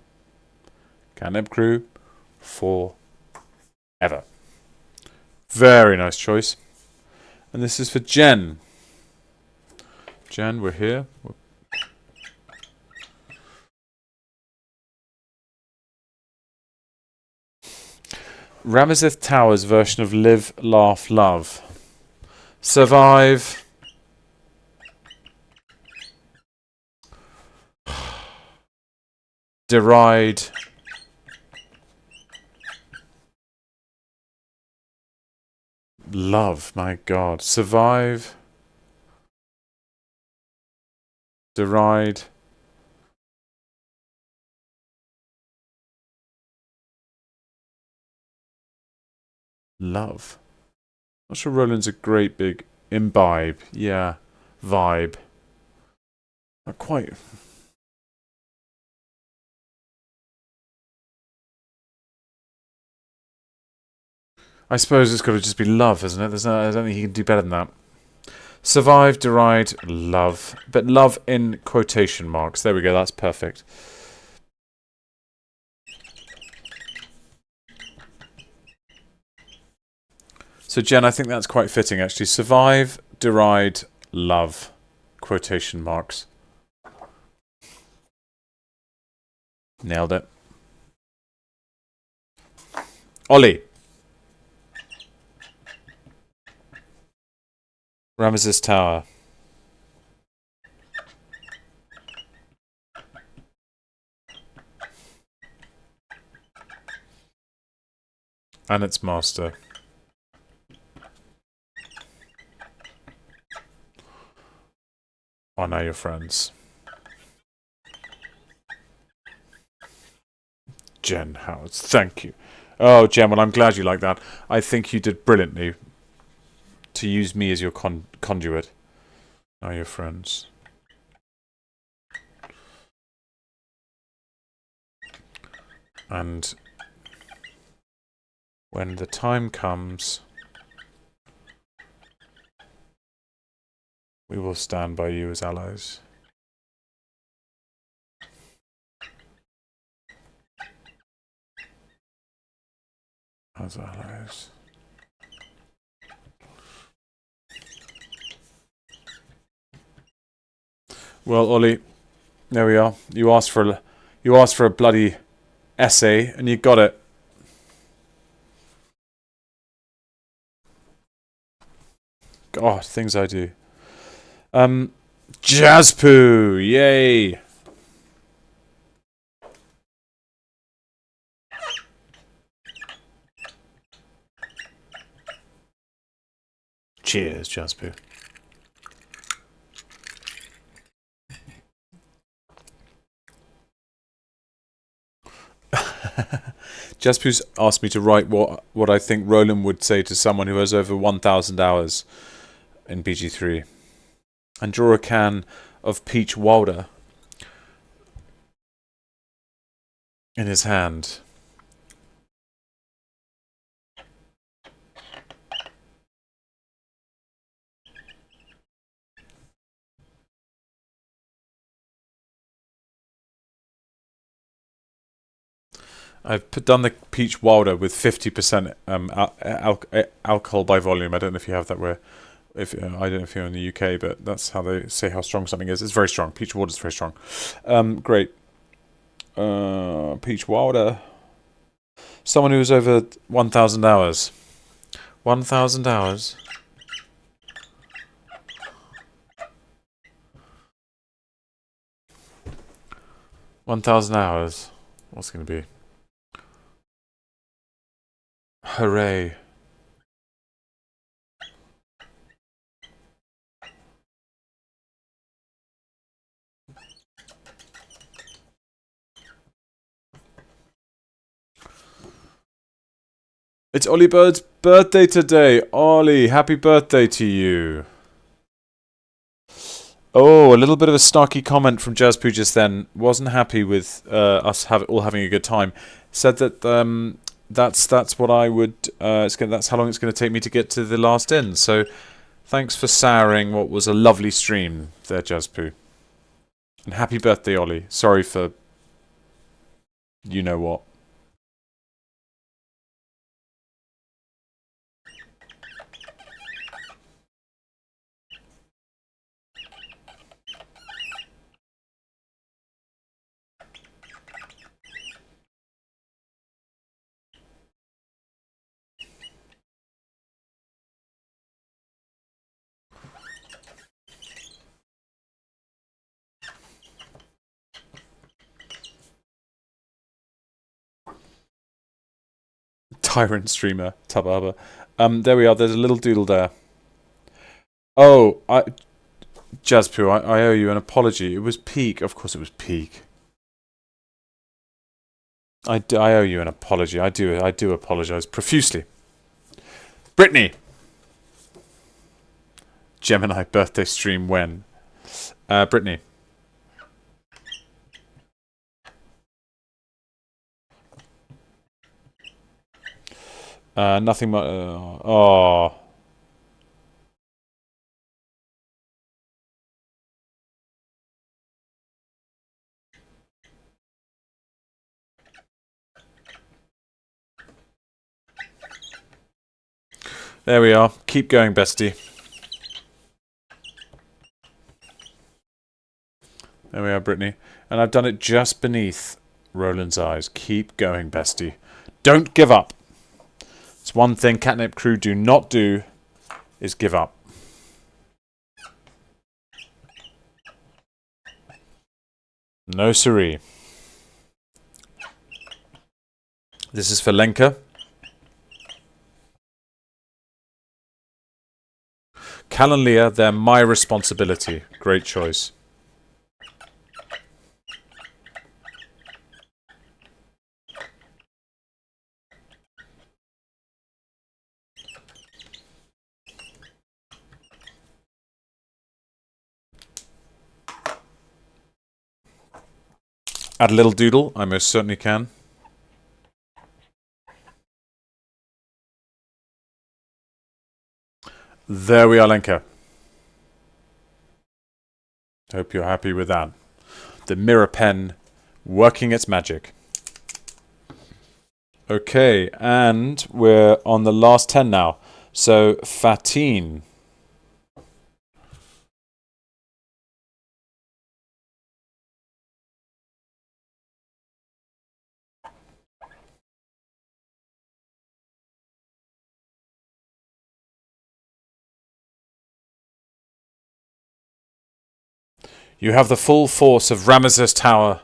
Catnip Crew forever. Very nice choice. And this is for Jen. Jen, we're here. Ramazith Tower's version of Live, Laugh, Love. Survive. Deride. Love, my God. Survive. Deride. Love. Not sure Roland's a great big imbibe. Yeah. Vibe. Not quite. I suppose it's got to just be love, isn't it? I don't think he can do better than that. Survive, deride, love. But love in quotation marks. There we go, that's perfect. So, Jen, I think that's quite fitting, actually. Survive, deride, love. Quotation marks. Nailed it. Ollie. Ramesses Tower. And its master. Are now your friends. Jen Howard, thank you. Oh, Jen, well, I'm glad you like that. I think you did brilliantly to use me as your conduit. Now your friends. And when the time comes, we will stand by you as allies. As allies. Well, Ollie, there we are. You asked for a bloody essay, and you got it. God, things I do. Jazzpoo, yay! Cheers, Jazzpoo. Jazzpoo's asked me to write what I think Roland would say to someone who has over 1,000 hours in BG3. And draw a can of peach Wilder in his hand. I've done the peach Wilder with 50% alcohol by volume. I don't know if you have that where... I don't know if you're in the UK, but that's how they say how strong something is. It's very strong. Peach Wilder is very strong. Great. Peach Wilder. Someone who's over 1,000 hours. 1,000 hours. $1,000. What's it going to be? Hooray. It's Ollie Bird's birthday today. Ollie, happy birthday to you. Oh, a little bit of a snarky comment from Jazzpoo just then. Wasn't happy with us all having a good time. Said that that's what I would. That's how long it's going to take me to get to the last end. So, thanks for souring what was a lovely stream there, Jazzpoo. And happy birthday, Ollie. Sorry for you know what. Tyrant streamer, Tababa. There we are. There's a little doodle there. Oh, Jazzpoo, I owe you an apology. It was peak. Of course it was peak. I owe you an apology. I do apologise profusely. Brittany! Gemini birthday stream when? Brittany. Nothing much. Oh. There we are. Keep going, bestie. There we are, Brittany. And I've done it just beneath Roland's eyes. Keep going, bestie. Don't give up. It's one thing Catnip Crew do not do, is give up. No siree. This is for Lenka. Cal and Leah, they're my responsibility. Great choice. Add a little doodle, I most certainly can. There we are, Lenka. Hope you're happy with that. The mirror pen working its magic. Okay, and we're on the last 10 now. So, Fatine. You have the full force of Ramesses Tower.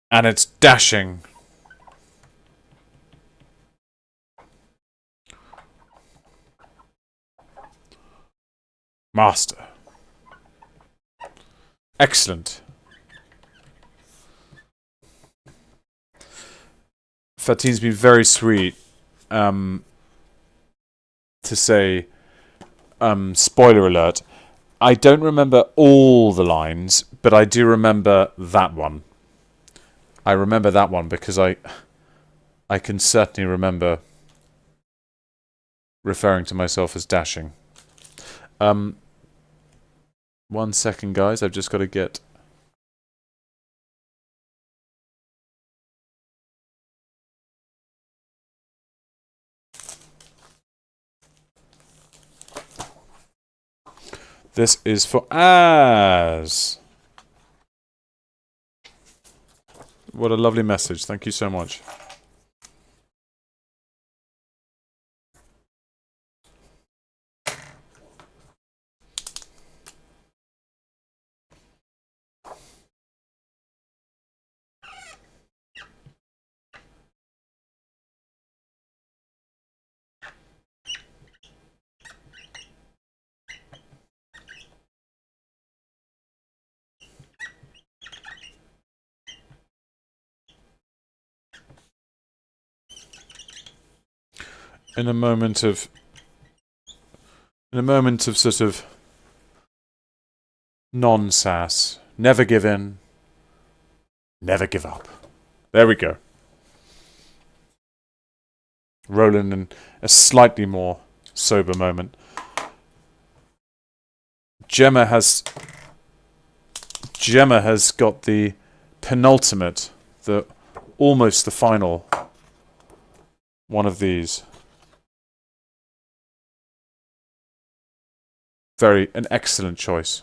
And it's dashing. Master. Excellent. Fatine's been very sweet to say, spoiler alert, I don't remember all the lines, but I do remember that one. I remember that one because I can certainly remember referring to myself as dashing. 1 second, guys. I've just got to get... This is for Az. What a lovely message. Thank you so much. In a moment of sort of non-sass, never give in, never give up. There we go. Roland in a slightly more sober moment. Gemma has got the penultimate, almost the final one of these. An excellent choice.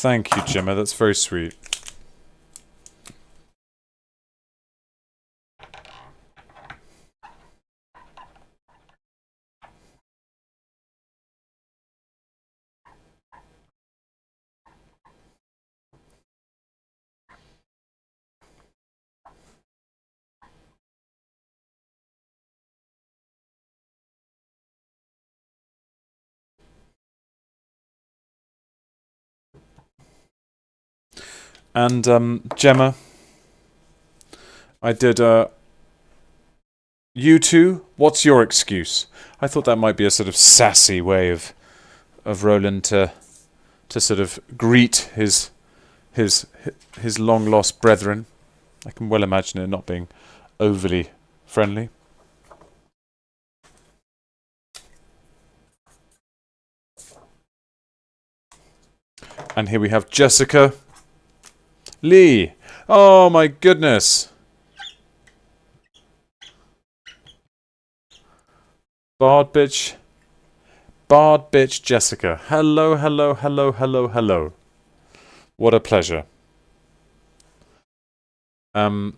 Thank you, Gemma. That's very sweet. And Gemma, I did you two, what's your excuse? I thought that might be a sort of sassy way of Roland to sort of greet his long lost brethren. I can well imagine it not being overly friendly. And here we have Jessica Lee. Oh my goodness. Bard bitch Jessica. Hello, hello, hello, hello, hello. What a pleasure. And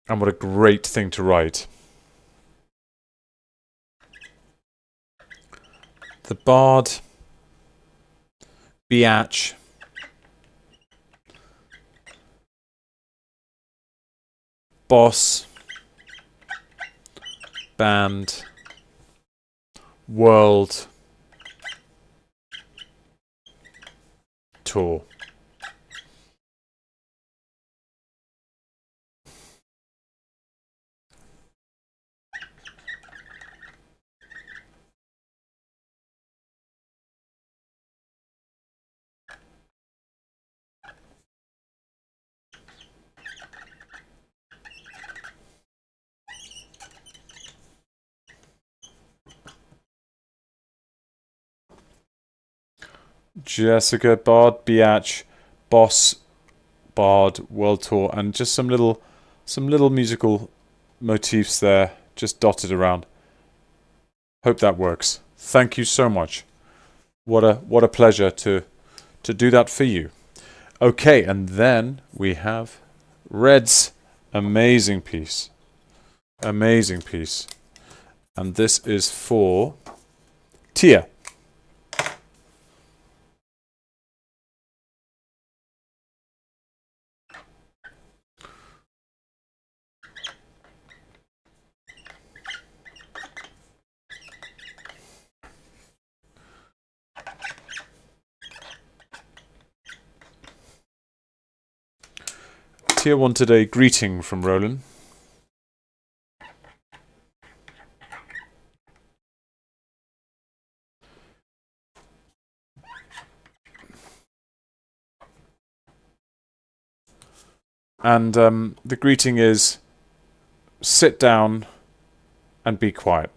what a great thing to write. The Bard, Biatch, Boss, Band, World, Tour. Jessica, Bard, Biatch, Boss, Bard, World Tour, and just some little musical motifs there, just dotted around. Hope that works. Thank you so much. What a pleasure to do that for you. Okay, and then we have Red's amazing piece. Amazing piece. And this is for Tia. Tia wanted a greeting from Roland. And the greeting is, sit down and be quiet.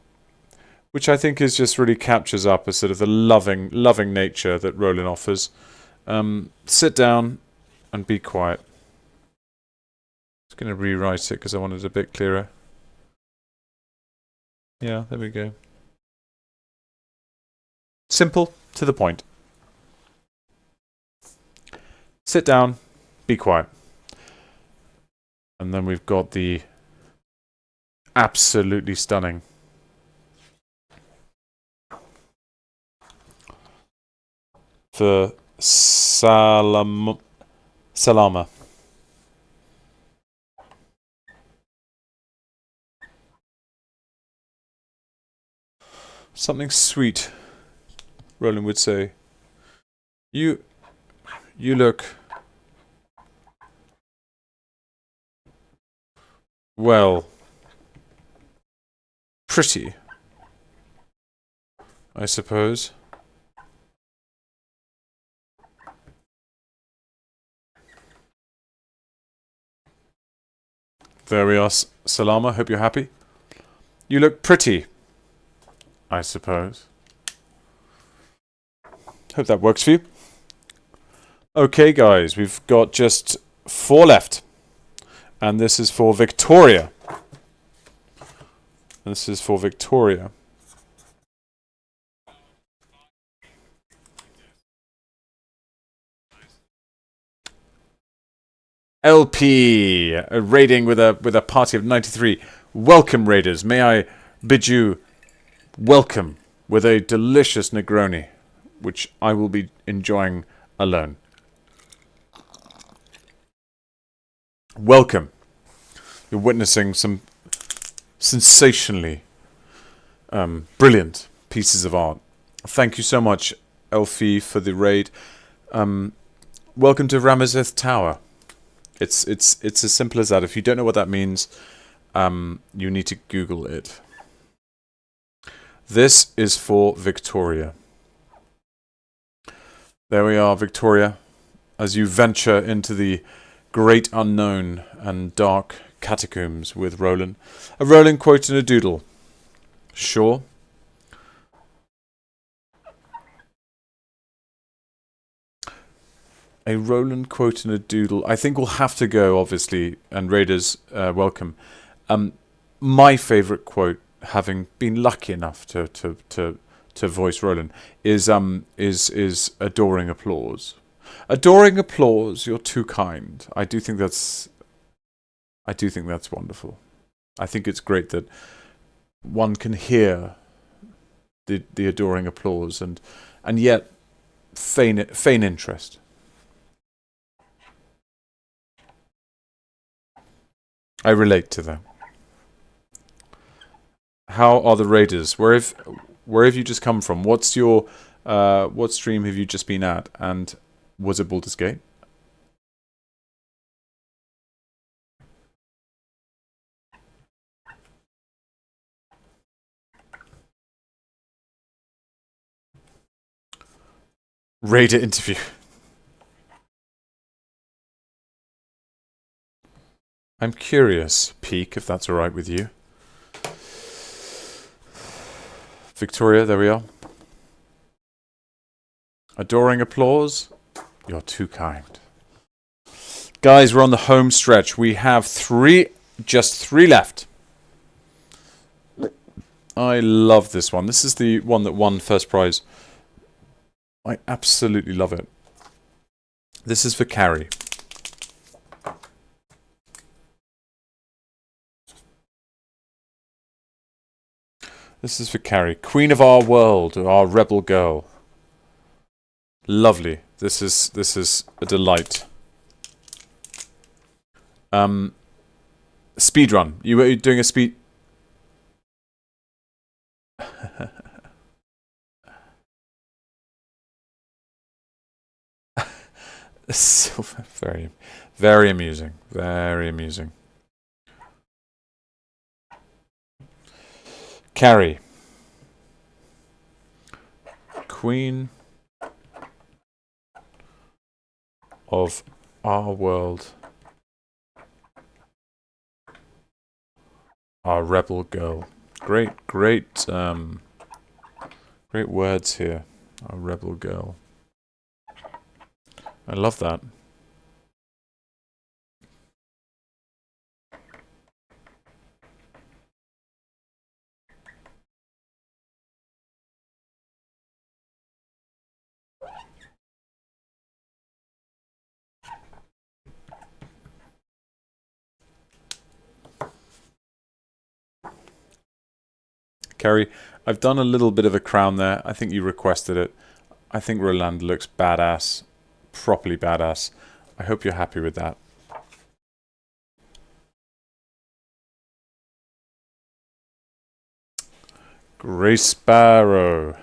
Which I think is just really captures up a sort of the loving nature that Roland offers. Sit down and be quiet. Just going to rewrite it because I want it a bit clearer. Yeah, there we go. Simple, to the point. Sit down, be quiet. And then we've got the absolutely stunning for Salama. Something sweet, Roland would say. You look well, pretty, I suppose. There we are, Salama. Hope you're happy. You look pretty, I suppose. Hope that works for you. Okay, guys, we've got just 4 left. And this is for Victoria. This is for Victoria. LP, raiding with a party of 93. Welcome, raiders. May I bid you welcome with a delicious Negroni, which I will be enjoying alone. Welcome. You're witnessing some sensationally brilliant pieces of art. Thank you so much, Elfie, for the raid. Welcome to Ramazeth Tower. It's as simple as that. If you don't know what that means, you need to Google it. This is for Victoria. There we are, Victoria. As you venture into the great unknown and dark catacombs with Roland. A Roland quote and a doodle. Sure. A Roland quote and a doodle. I think we'll have to go, obviously, and Raiders, welcome. My favourite quote, having been lucky enough to voice Roland, is adoring applause. Adoring applause, you're too kind. I do think that's wonderful. I think it's great that one can hear the adoring applause and yet feign interest. I relate to that. How are the raiders? Where have you just come from? What's your what stream have you just been at? And was it Baldur's Gate? Raider interview. I'm curious, Peak, if that's alright with you. Victoria, there we are. Adoring applause. You're too kind. Guys, we're on the home stretch. We have just three left. I love this one. This is the one that won first prize. I absolutely love it. This is for Carrie. This is for Carrie. Queen of our world, our rebel girl. Lovely. This is a delight. Speedrun. You were doing a speed... So very, very amusing. Very amusing. Carrie. Queen of our world. Our rebel girl. Great words here. Our rebel girl. I love that. Kerry, I've done a little bit of a crown there. I think you requested it. I think Roland looks badass. Properly badass. I hope you're happy with that. Grey Sparrow.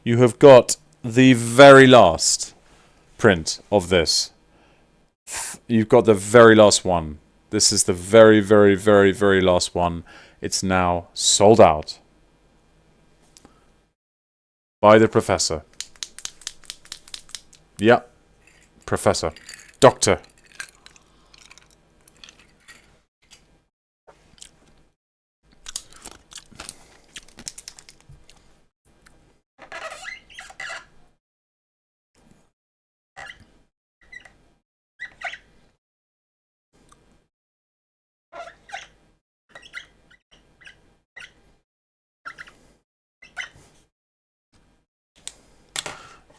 You have got the very last print of this. You've got the very last one. This is the very, very, very, very last one. It's now sold out. By the Professor. Yep. Professor. Doctor.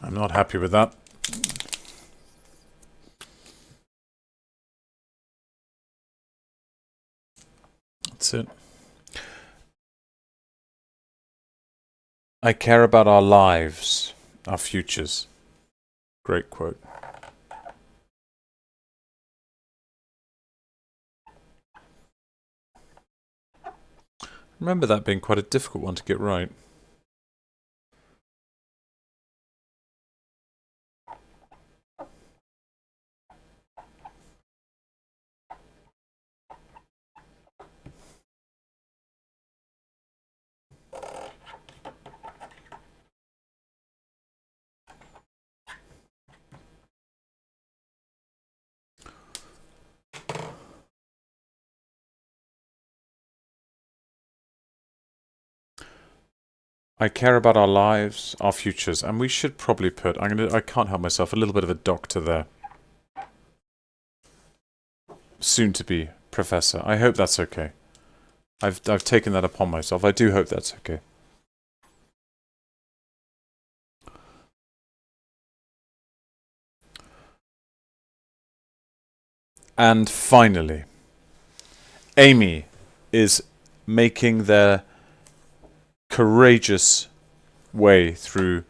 I'm not happy with that. That's it. I care about our lives, our futures. Great quote. Remember that being quite a difficult one to get right. I care about our lives, our futures, and we should probably put, I can't help myself, a little bit of a doctor there. Soon to be professor. I hope that's okay. I've taken that upon myself. I do hope that's okay. And finally, Amy is making their courageous way through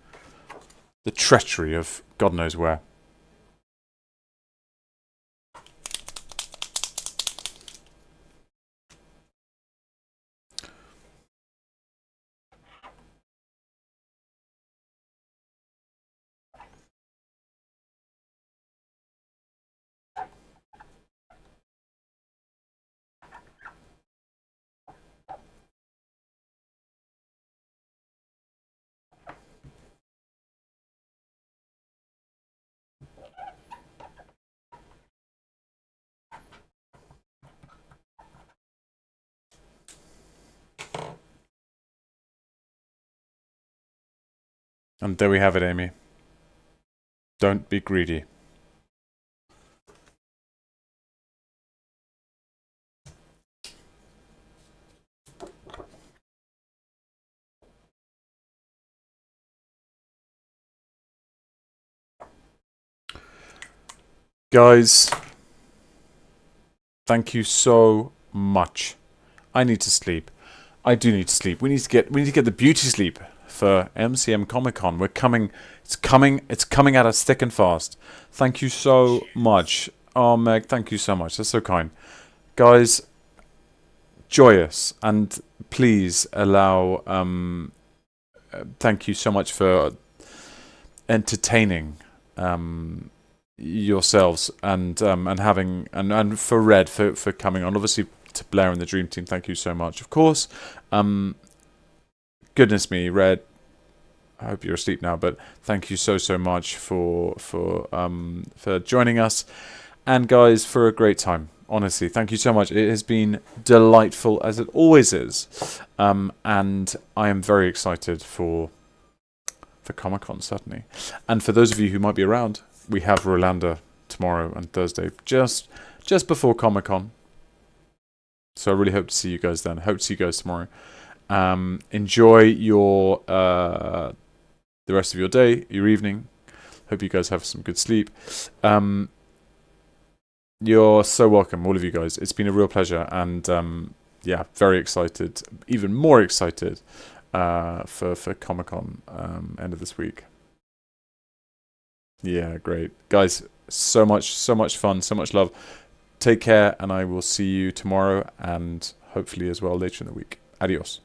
the treachery of God knows where. And there we have it, Amy. Don't be greedy. Guys, thank you so much. I need to sleep. I do need to sleep. We need to get the beauty sleep for MCM Comic Con. We're coming. It's coming at us thick and fast. Thank you so much. Oh, Meg, thank you so much. That's so kind. Guys, joyous, and please allow thank you so much for entertaining yourselves and having and for Red for coming on. Obviously to Blair and the Dream Team, thank you so much. Of course, goodness me, Red, I hope you're asleep now, but thank you so much for joining us, and guys, for a great time. Honestly, thank you so much. It has been delightful, as it always is, and I am very excited for Comic-Con, certainly. And for those of you who might be around, we have Rolanda tomorrow and Thursday, just before Comic-Con. So I really hope to see you guys then. Hope to see you guys tomorrow. Enjoy your the rest of your day, your evening. Hope you guys have some good sleep. You're so welcome, all of you guys. It's been a real pleasure, and yeah, very excited, even more excited for Comic-Con end of this week. Yeah, great. Guys, so much fun, so much love. Take care, and I will see you tomorrow, and hopefully as well later in the week. Adios.